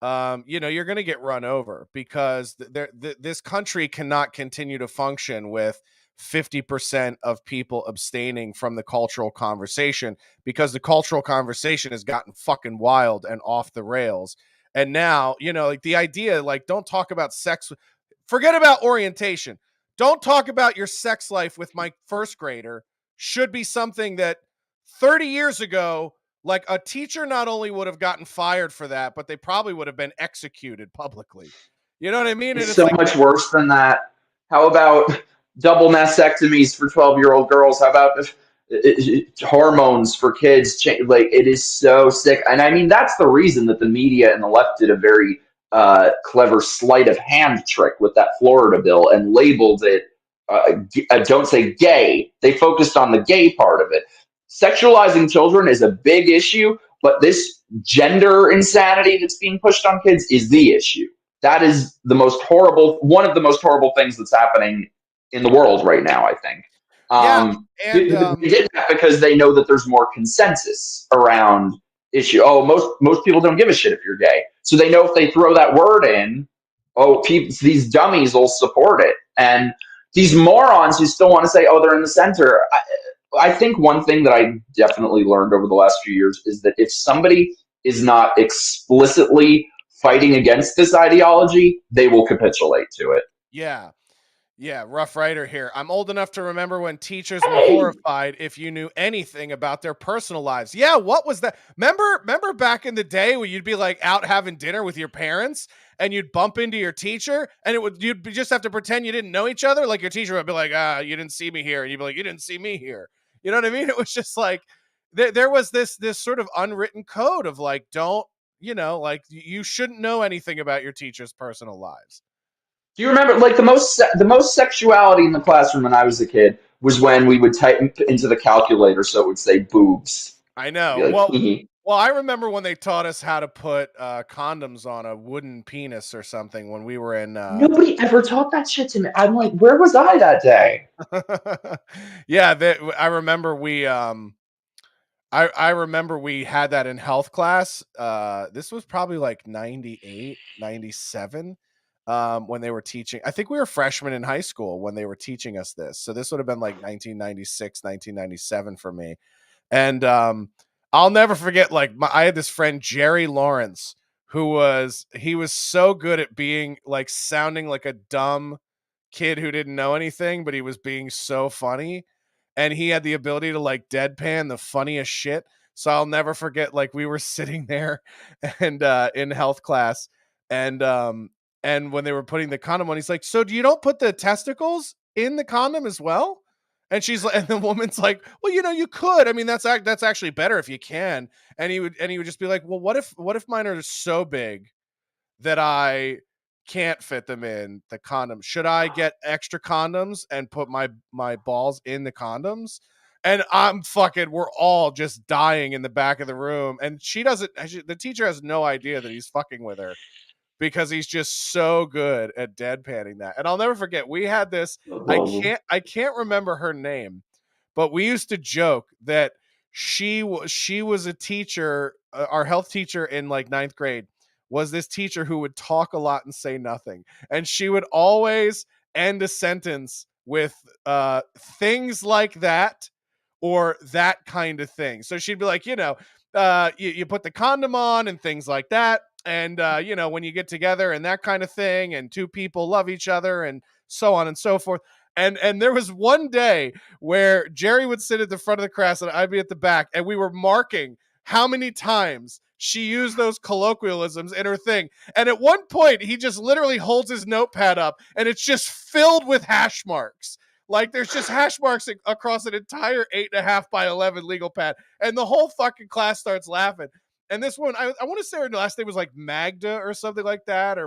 you're going to get run over, because this country cannot continue to function with 50% of people abstaining from the cultural conversation, because the cultural conversation has gotten fucking wild and off the rails. And now, like the idea, like, don't talk about sex, forget about orientation. Don't talk about your sex life with my first grader should be something that 30 years ago, like, a teacher not only would have gotten fired for that, but they probably would have been executed publicly. You know what I mean? It's so much worse than that. How about double mastectomies for 12-year-old girls? How about hormones for kids? Like, it is so sick. And I mean, that's the reason that the media and the left did a very clever sleight of hand trick with that Florida bill and labeled it, don't say gay. They focused on the gay part of it. Sexualizing children is a big issue, but this gender insanity that's being pushed on kids is the issue. That is one of the most horrible things that's happening in the world right now, I think. They did that because they know that there's more consensus around issue. Oh, most people don't give a shit if you're gay. So they know if they throw that word in, these dummies will support it. And these morons who still want to say, oh, they're in the center. I think one thing that I definitely learned over the last few years is that if somebody is not explicitly fighting against this ideology, they will capitulate to it. Yeah, Rough Rider here. I'm old enough to remember when teachers were horrified if you knew anything about their personal lives. Yeah, what was that? Remember back in the day when you'd be like out having dinner with your parents and you'd bump into your teacher and you'd just have to pretend you didn't know each other? Like, your teacher would be like, you didn't see me here. And you'd be like, you didn't see me here. You know what I mean? It was just like, there was this sort of unwritten code of like, don't, like, you shouldn't know anything about your teachers' personal lives. Do you remember, like, the most sexuality in the classroom when I was a kid was when we would type into the calculator so it would say boobs. I know. Like, well, I remember when they taught us how to put condoms on a wooden penis or something when we were in. Nobody ever taught that shit to me. I'm like, where was I that day? Yeah, I remember we I remember we had that in health class. This was probably like 98, 97, when they were teaching. I think we were freshmen in high school when they were teaching us this. So this would have been like 1996, 1997 for me. And I'll never forget, like, I had this friend, Jerry Lawrence, he was so good at being like sounding like a dumb kid who didn't know anything, but he was being so funny. And he had the ability to like deadpan the funniest shit. So I'll never forget, like, we were sitting there and in health class, and when they were putting the condom on, he's like, "So you don't put the testicles in the condom as well?" And she's like, and the woman's like, "Well, you could. I mean, that's actually better if you can." And he would just be like, "Well, what if mine are so big that I can't fit them in the condom? Should I get extra condoms and put my balls in the condoms?" And we're all just dying in the back of the room. And the teacher has no idea that he's fucking with her, because he's just so good at deadpanning that. And I'll never forget, we had this, I can't remember her name, but we used to joke that she was a teacher, our health teacher in like 9th grade was this teacher who would talk a lot and say nothing. And she would always end a sentence with things like that, or that kind of thing. So she'd be like, you put the condom on and things like that. And, when you get together and that kind of thing, and two people love each other and so on and so forth. And there was one day where Jerry would sit at the front of the class and I'd be at the back, and we were marking how many times she used those colloquialisms in her thing. And at one point, he just literally holds his notepad up and it's just filled with hash marks. Like, there's just hash marks across an entire 8.5 by 11 legal pad. And the whole fucking class starts laughing. And this one, I want to say her last name was like Magda or something like that.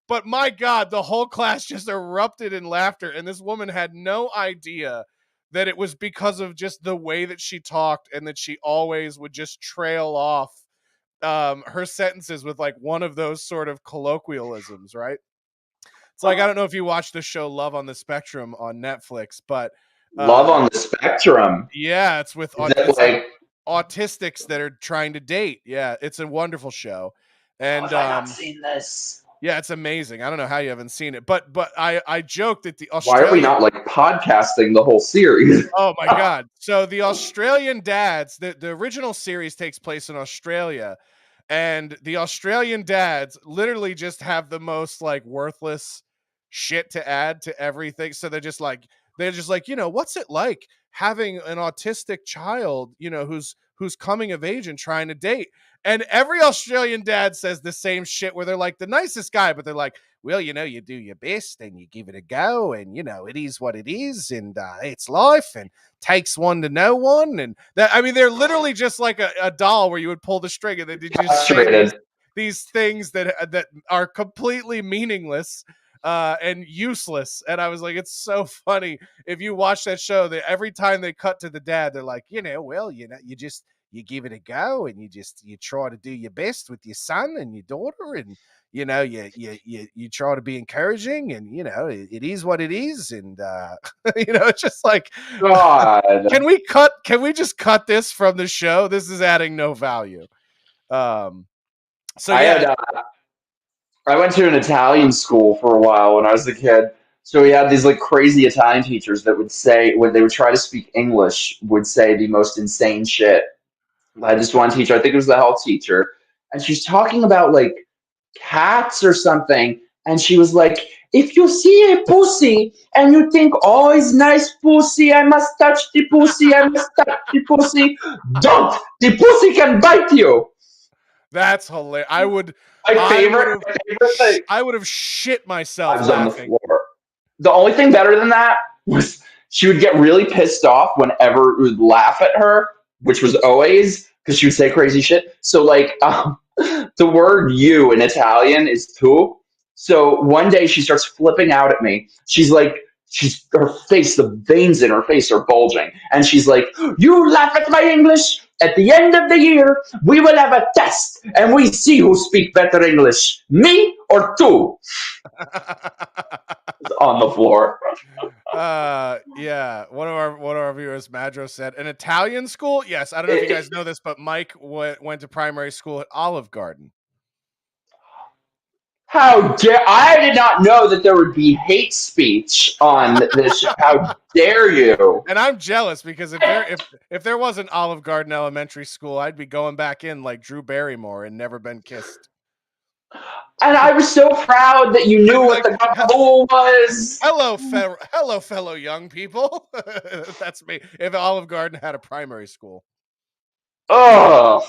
But my God, the whole class just erupted in laughter. And this woman had no idea that it was because of just the way that she talked, and that she always would just trail off her sentences with like one of those sort of colloquialisms, right? It's like, I don't know if you watch the show Love on the Spectrum on Netflix, but Love on the Spectrum. Yeah, it's with autistics that are trying to date. Yeah, it's a wonderful show. And have I not seen this? Yeah, it's amazing. I don't know how you haven't seen it, but I joked that the Australian... Why are we not like podcasting the whole series? Oh my God. So the Australian dads, the original series takes place in Australia, and the Australian dads literally just have the most like worthless shit to add to everything. So they're just like, what's it like having an autistic child, who's coming of age and trying to date? And every Australian dad says the same shit, where they're like the nicest guy, but they're like, well, you do your best and you give it a go, and it is what it is, and it's life, and takes one to know one. And that, I mean, they're literally just like a doll where you would pull the string and they just say these things that are completely meaningless and useless. And I was like, it's so funny. If you watch that show, that every time they cut to the dad, they're like, you give it a go, and you try to do your best with your son and your daughter, and you try to be encouraging, and it is what it is, and it's just like, God. Can we just cut this from the show? This is adding no value. So yeah. I went to an Italian school for a while when I was a kid. So we had these like crazy Italian teachers that would say, when they would try to speak English, would say the most insane shit. I had this one teacher, I think it was the health teacher, and she's talking about like cats or something. And she was like, if you see a pussy and you think, oh, it's nice pussy, I must touch the pussy, I must touch the pussy. Don't! The pussy can bite you. That's hilarious. I would have shit myself. I was on the floor. The only thing better than that was she would get really pissed off whenever we would laugh at her, which was always because she would say crazy shit. So like the word you in Italian is tu. So one day she starts flipping out at me. She's like, her face, the veins in her face are bulging. And she's like, "You laugh at my English? At the end of the year, we will have a test and we see who speak better English, me or two." On the floor. Yeah. One of our viewers, Madro, said an Italian school. Yes, I don't know if you guys know this, but Mike went to primary school at Olive Garden. How dare I did not know that there would be hate speech on this show. How dare you? And I'm jealous because if there was an Olive Garden elementary school, I'd be going back in like Drew Barrymore and Never Been Kissed. And I was so proud that you knew what the goal was. Hello, fellow young people. That's me. If Olive Garden had a primary school. Oh,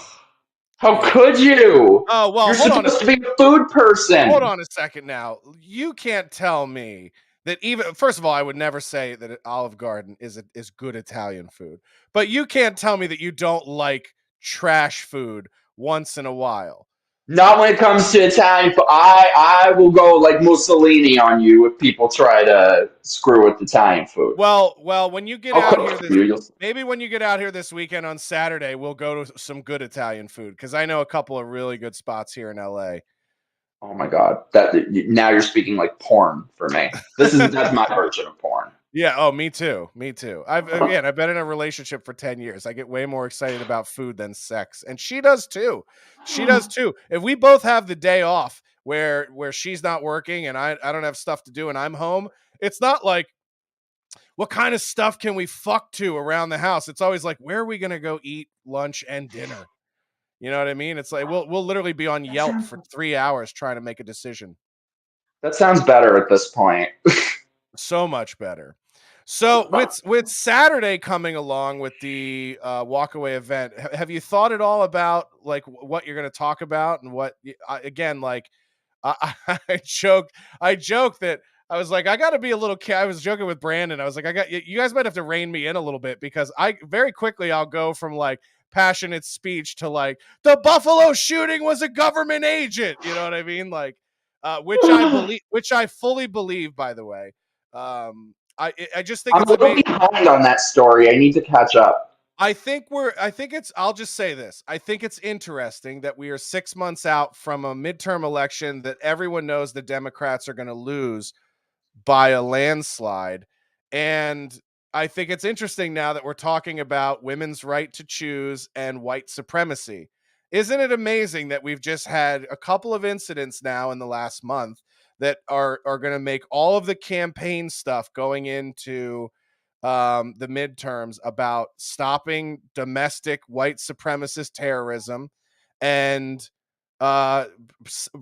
how could you? Oh, well, you're supposed to be a food person. Hold on a second now. You can't tell me that even, first of all, I would never say that Olive Garden is good Italian food. But you can't tell me that you don't like trash food once in a while. Not when it comes to Italian food. I will go like Mussolini on you if people try to screw with Italian food. Well, when you get out here, maybe when you get out here this weekend on Saturday, we'll go to some good Italian food because I know a couple of really good spots here in LA. Oh my God! Now you're speaking like porn for me. That's my version of porn. Yeah. Oh, me too. I've been in a relationship for 10 years. I get way more excited about food than sex, and she does too. If we both have the day off where she's not working and I don't have stuff to do and I'm home, it's not like, what kind of stuff can we fuck to around the house? It's always like, where are we gonna go eat lunch and dinner? You know what I mean? It's like we'll literally be on Yelp for 3 hours trying to make a decision. That sounds better at this point. So much better. So with Saturday coming along with the walkaway event, have you thought at all about like what you're going to talk about and what again? Like I joked that I was like, I got to be a little. I was joking with Brandon. I was like, you guys might have to rein me in a little bit because I'll go from like passionate speech to like the Buffalo shooting was a government agent. You know what I mean? Like, which I fully believe, by the way. I just think I'm a little behind on that story. I need to catch up. I'll just say this. I think it's interesting that we are 6 months out from a midterm election that everyone knows the Democrats are going to lose by a landslide. And I think it's interesting now that we're talking about women's right to choose and white supremacy. Isn't it amazing that we've just had a couple of incidents now in the last month that are going to make all of the campaign stuff going into the midterms about stopping domestic white supremacist terrorism and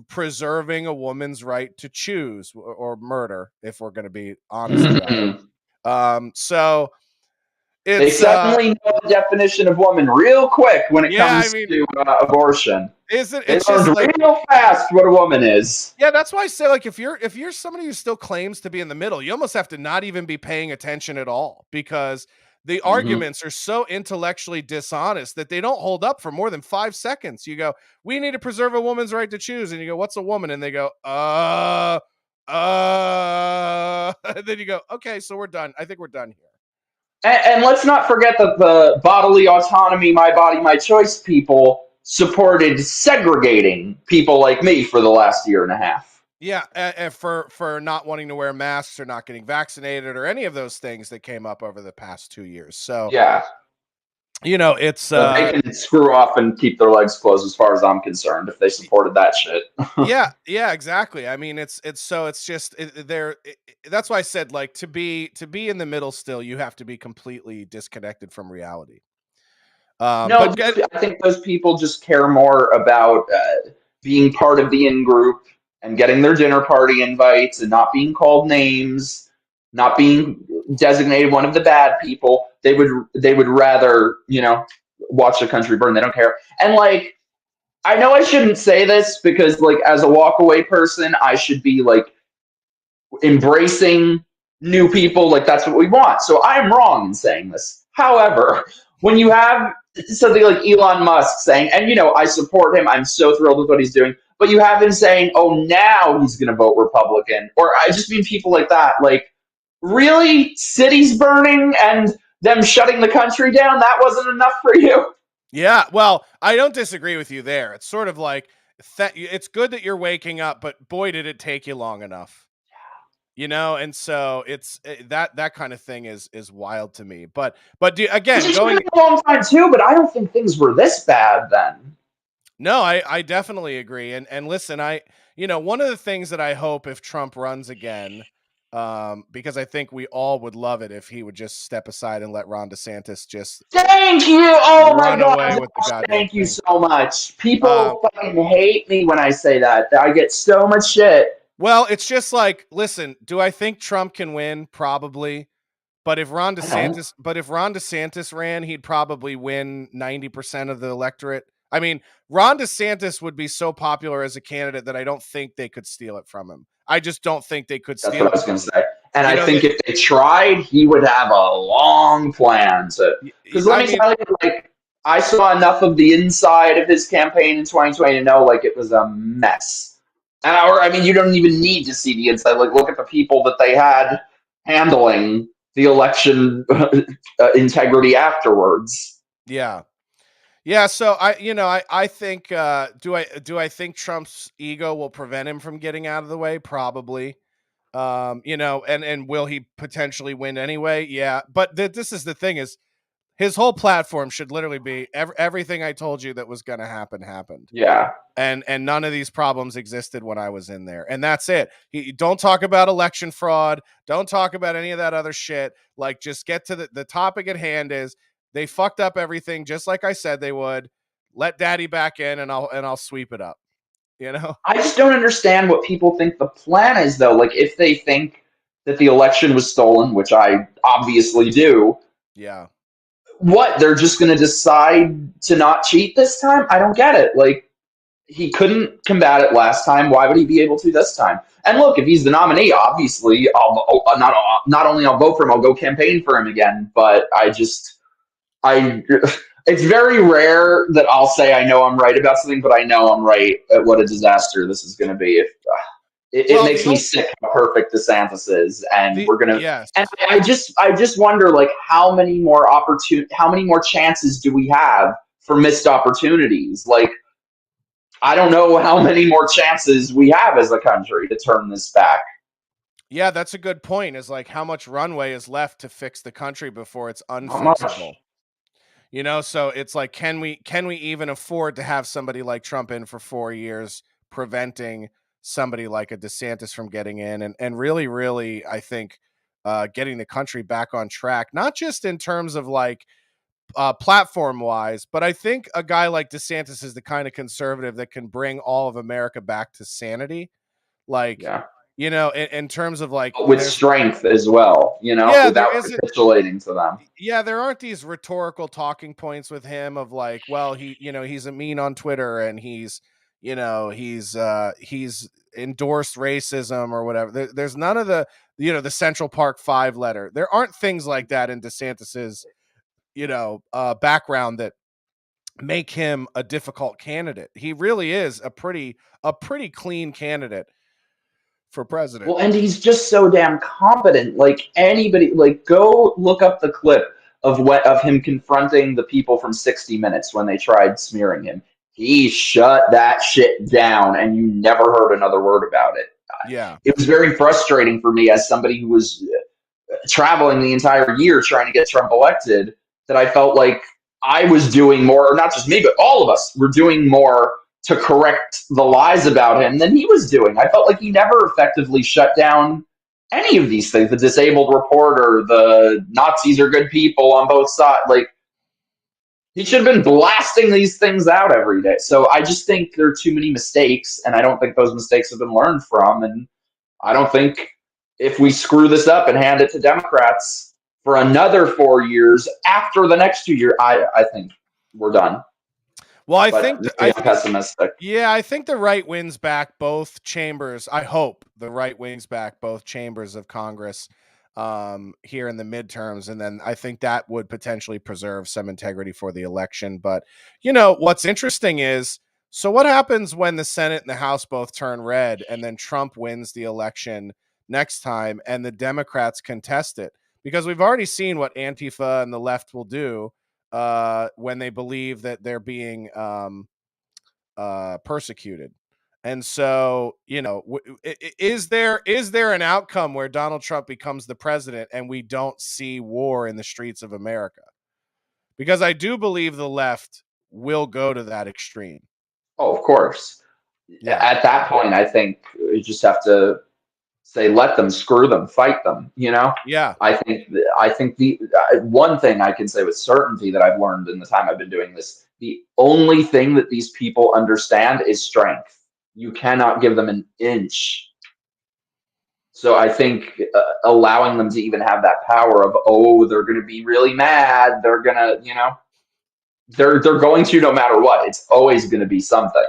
preserving a woman's right to choose or murder, if we're going to be honest about it. So they suddenly know the definition of woman real quick when it comes to abortion. It's they just learned like, real fast what a woman is. Yeah, that's why I say, like, if you're somebody who still claims to be in the middle, you almost have to not even be paying attention at all because the arguments are so intellectually dishonest that they don't hold up for more than 5 seconds. You go, we need to preserve a woman's right to choose. And you go, what's a woman? And they go, and then you go, okay, so we're done. I think we're done here. And let's not forget that the bodily autonomy, my body, my choice people supported segregating people like me for the last year and a half. Yeah, and for not wanting to wear masks or not getting vaccinated or any of those things that came up over the past 2 years. So yeah, you know, it's they can screw off and keep their legs closed as far as I'm concerned if they supported that shit. yeah, exactly. I mean, that's why I said, like, to be in the middle still, you have to be completely disconnected from reality. I think those people just care more about being part of the in-group and getting their dinner party invites and not being called names, not being designated one of the bad people. They would rather, watch the country burn. They don't care. And like, I know I shouldn't say this because like as a walkaway person, I should be like embracing new people. Like that's what we want. So I'm wrong in saying this. However, when you have something like Elon Musk saying, and I support him, I'm so thrilled with what he's doing, but you have him saying, oh, now he's going to vote Republican, or I just mean people like that, like Really? Cities burning and them shutting the country down? That wasn't enough for you? Yeah, well, I don't disagree with you there. It's sort of like it's good that you're waking up, but boy, did it take you long enough. And so it's that kind of thing is wild to me. But again, It's going been a long time too, but I don't think things were this bad then. No, I definitely agree. And listen, one of the things that I hope if Trump runs again, because I think we all would love it if he would just step aside and let Ron DeSantis just Thank you. Oh my run away God. with the goddamn Thank you thing. so much. People fucking hate me when I say that. I get so much shit. Well, it's just like, listen, do I think Trump can win? Probably. But if Ron DeSantis ran, he'd probably win 90% of the electorate. I mean, Ron DeSantis would be so popular as a candidate that I don't think they could steal it from him. I just don't think they could steal it. That's what I was going to say. And I think if they tried, he would have a long plan to. Because let me tell you, like, I saw enough of the inside of his campaign in 2020 to know, like, it was a mess. And I mean, you don't even need to see the inside. Like, look at the people that they had handling the election integrity afterwards. Yeah. Yeah, so I think do I think Trump's ego will prevent him from getting out of the way? Probably. And will he potentially win anyway? Yeah, but this is the thing is his whole platform should literally be everything I told you that was going to happen happened. Yeah. And none of these problems existed when I was in there. And that's it. Don't talk about election fraud. Don't talk about any of that other shit. Like, just get to the topic at hand is they fucked up everything just like I said they would. Let daddy back in and I'll sweep it up. I just don't understand what people think the plan is, though. Like, if they think that the election was stolen, which I obviously do. Yeah. What? They're just going to decide to not cheat this time? I don't get it. Like, he couldn't combat it last time. Why would he be able to this time? And look, if he's the nominee, obviously, not only I'll vote for him, I'll go campaign for him again. But it's very rare that I'll say I know I'm right about something, but I know I'm right at what a disaster this is going to be. It makes me sick how perfect DeSantis is, and we're gonna. Yes. And I just wonder, like, how many more chances do we have for missed opportunities? Like, I don't know how many more chances we have as a country to turn this back. Yeah, that's a good point. Is like how much runway is left to fix the country before it's unfixable. So it's like, can we even afford to have somebody like Trump in for 4 years, preventing somebody like a DeSantis from getting in and really, really, I think, getting the country back on track, not just in terms of like platform wise, but I think a guy like DeSantis is the kind of conservative that can bring all of America back to sanity. Like, in terms of like with strength as well, without capitulating to them. Yeah, there aren't these rhetorical talking points with him of like, well, he's a mean on Twitter and he's endorsed racism or whatever. There's none of the the Central Park 5 letter. There aren't things like that in DeSantis's background that make him a difficult candidate. He really is a pretty clean candidate for president. Well, and he's just so damn competent. Like, anybody, like, go look up the clip of him confronting the people from 60 Minutes when they tried smearing him. He shut that shit down, and you never heard another word about it. Yeah. It was very frustrating for me as somebody who was traveling the entire year trying to get Trump elected, that I felt like I was doing more, or not just me, but all of us were doing more to correct the lies about him than he was doing. I felt like he never effectively shut down any of these things. The disabled reporter, the Nazis are good people on both sides. Like, he should have been blasting these things out every day. So I just think there are too many mistakes, and I don't think those mistakes have been learned from. And I don't think if we screw this up and hand it to Democrats for another 4 years after the next 2 years, I think we're done. Well, I'm pessimistic. Yeah, I think the right wins back both chambers. I hope the right wins back both chambers of Congress here in the midterms, and then I think that would potentially preserve some integrity for the election. But what's interesting is, so what happens when the Senate and the House both turn red, and then Trump wins the election next time and the Democrats contest it, because we've already seen what Antifa and the left will do when they believe that they're being persecuted. And so, is there an outcome where Donald Trump becomes the president and we don't see war in the streets of America? Because I do believe the left will go to that extreme. Oh, of course. Yeah. At that point, I think you just have to say, let them, screw them, fight them. Yeah. I think the one thing I can say with certainty that I've learned in the time I've been doing this, the only thing that these people understand is strength. You cannot give them an inch. So I think allowing them to even have that power of, they're going to be really mad. They're going to, they're going to, no matter what. It's always going to be something.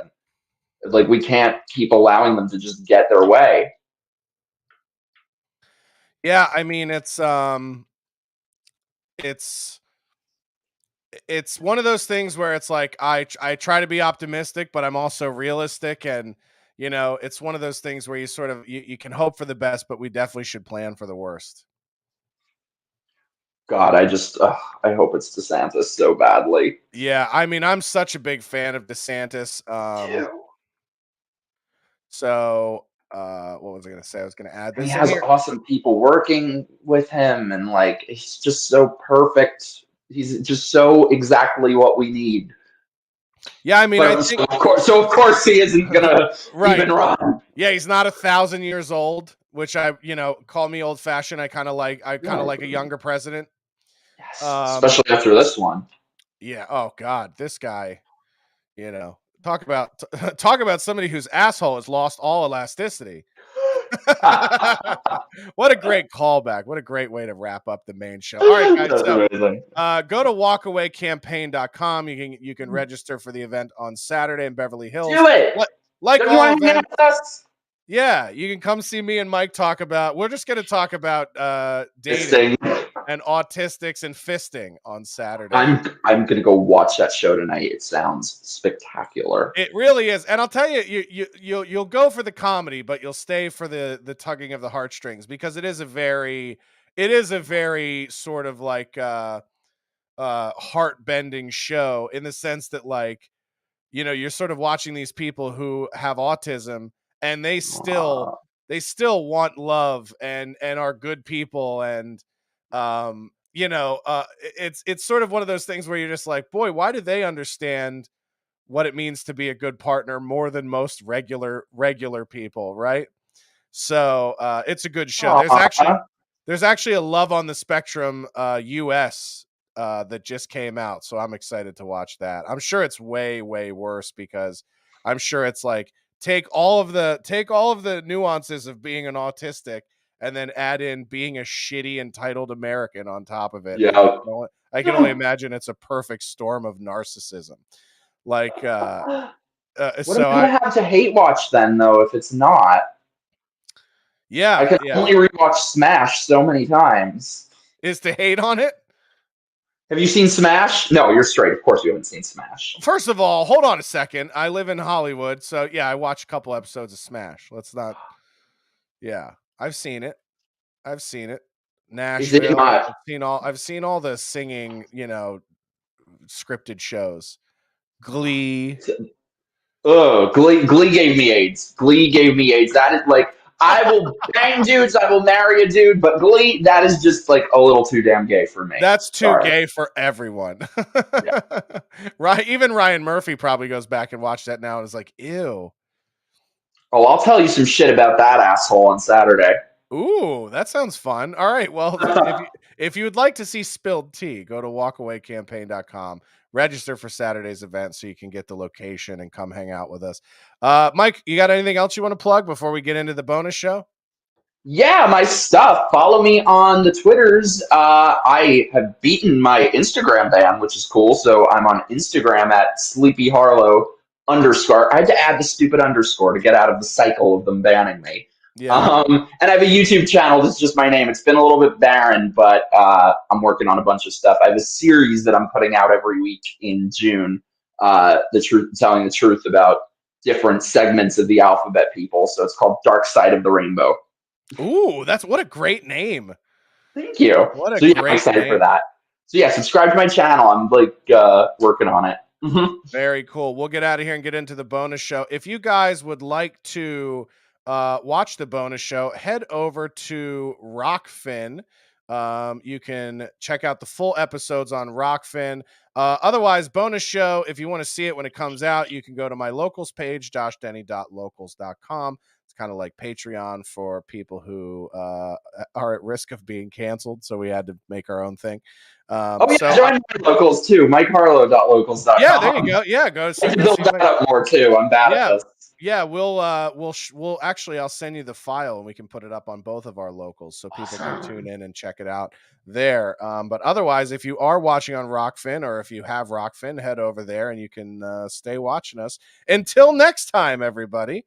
Like, we can't keep allowing them to just get their way. Yeah, I mean, it's one of those things where it's like I try to be optimistic, but I'm also realistic, and it's one of those things where you sort of you can hope for the best, but we definitely should plan for the worst. God, I hope it's DeSantis so badly. Yeah, I mean, I'm such a big fan of DeSantis. So, what was I going to say? I was going to add this. He has awesome people working with him, and he's just so perfect. He's just so exactly what we need. Yeah, I mean, of course he isn't gonna even run. Yeah, he's not 1,000 years old, which call me old fashioned. I kind of like a younger president. Yes, especially after this one. Yeah. Oh God, this guy. Talk about somebody whose asshole has lost all elasticity. What a great callback. What a great way to wrap up the main show. All right, guys. So, go to walkawaycampaign.com. You can register for the event on Saturday in Beverly Hills. Do it. Like all all events. With yeah, you can come see me and Mike talk about. We're just going to talk about dating and autistics and fisting on Saturday. I'm going to go watch that show tonight. It sounds spectacular. It really is, and I'll tell you, you'll go for the comedy, but you'll stay for the tugging of the heartstrings, because it is a very sort of like heart-bending show, in the sense that you're sort of watching these people who have autism, and they still want love and are good people, and it's sort of one of those things where you're just like, boy, why do they understand what it means to be a good partner more than most regular people, right? So it's a good show. There's actually a Love on the Spectrum US that just came out, so I'm excited to watch that. I'm sure it's way worse, because I'm sure it's like take all of the nuances of being an autistic and then add in being a shitty entitled American on top of it. Yeah. I can only imagine it's a perfect storm of narcissism. What am I gonna have to hate watch then, though, if it's not? Yeah, I can only rewatch Smash so many times. Is to hate on it? Have you seen Smash? No, you're straight. Of course you haven't seen Smash. First of all, hold on a second. I live in Hollywood, so yeah, I watch a couple episodes of Smash. Let's not. Yeah, I've seen it. Nashville. I've seen all the singing, scripted shows. Glee. Glee gave me AIDS. That is I will bang dudes, I will marry a dude, but Glee, that is just a little too damn gay for me. That's too gay for everyone. Yeah. Right? Even Ryan Murphy probably goes back and watched that now and is like, ew. Oh, I'll tell you some shit about that asshole on Saturday. Ooh, that sounds fun. All right. Well, if you would like to see spilled tea, go to walkawaycampaign.com. Register for Saturday's event so you can get the location and come hang out with us. Mike, you got anything else you want to plug before we get into the bonus show? Yeah, my stuff. Follow me on the Twitters. I have beaten my Instagram ban, which is cool. So I'm on Instagram at Sleepy Harlow _. I had to add the stupid underscore to get out of the cycle of them banning me. Yeah. And I have a YouTube channel that's just my name. It's been a little bit barren, but I'm working on a bunch of stuff. I have a series that I'm putting out every week in June, telling the truth about different segments of the alphabet people. So it's called Dark Side of the Rainbow. Ooh, what a great name. Thank you. What a so yeah, great I'm excited name. for that. So yeah, subscribe to my channel. I'm like working on it. Very cool. We'll get out of here and get into the bonus show. If you guys would like to watch the bonus show, head over to Rockfin. You can check out the full episodes on Rockfin. Otherwise, bonus show, if you want to see it when it comes out, you can go to my locals page, joshdenny.locals.com. It's kind of like Patreon for people who are at risk of being canceled. So we had to make our own thing. Join my locals too. MikeHarlow.locals.com. Yeah, there you go. Yeah, go see. I can build that up more too. I'm bad at this. Yeah, we'll actually I'll send you the file and we can put it up on both of our locals so people can tune in and check it out there. But otherwise, if you are watching on Rockfin or if you have Rockfin, head over there and you can stay watching us. Until next time, everybody.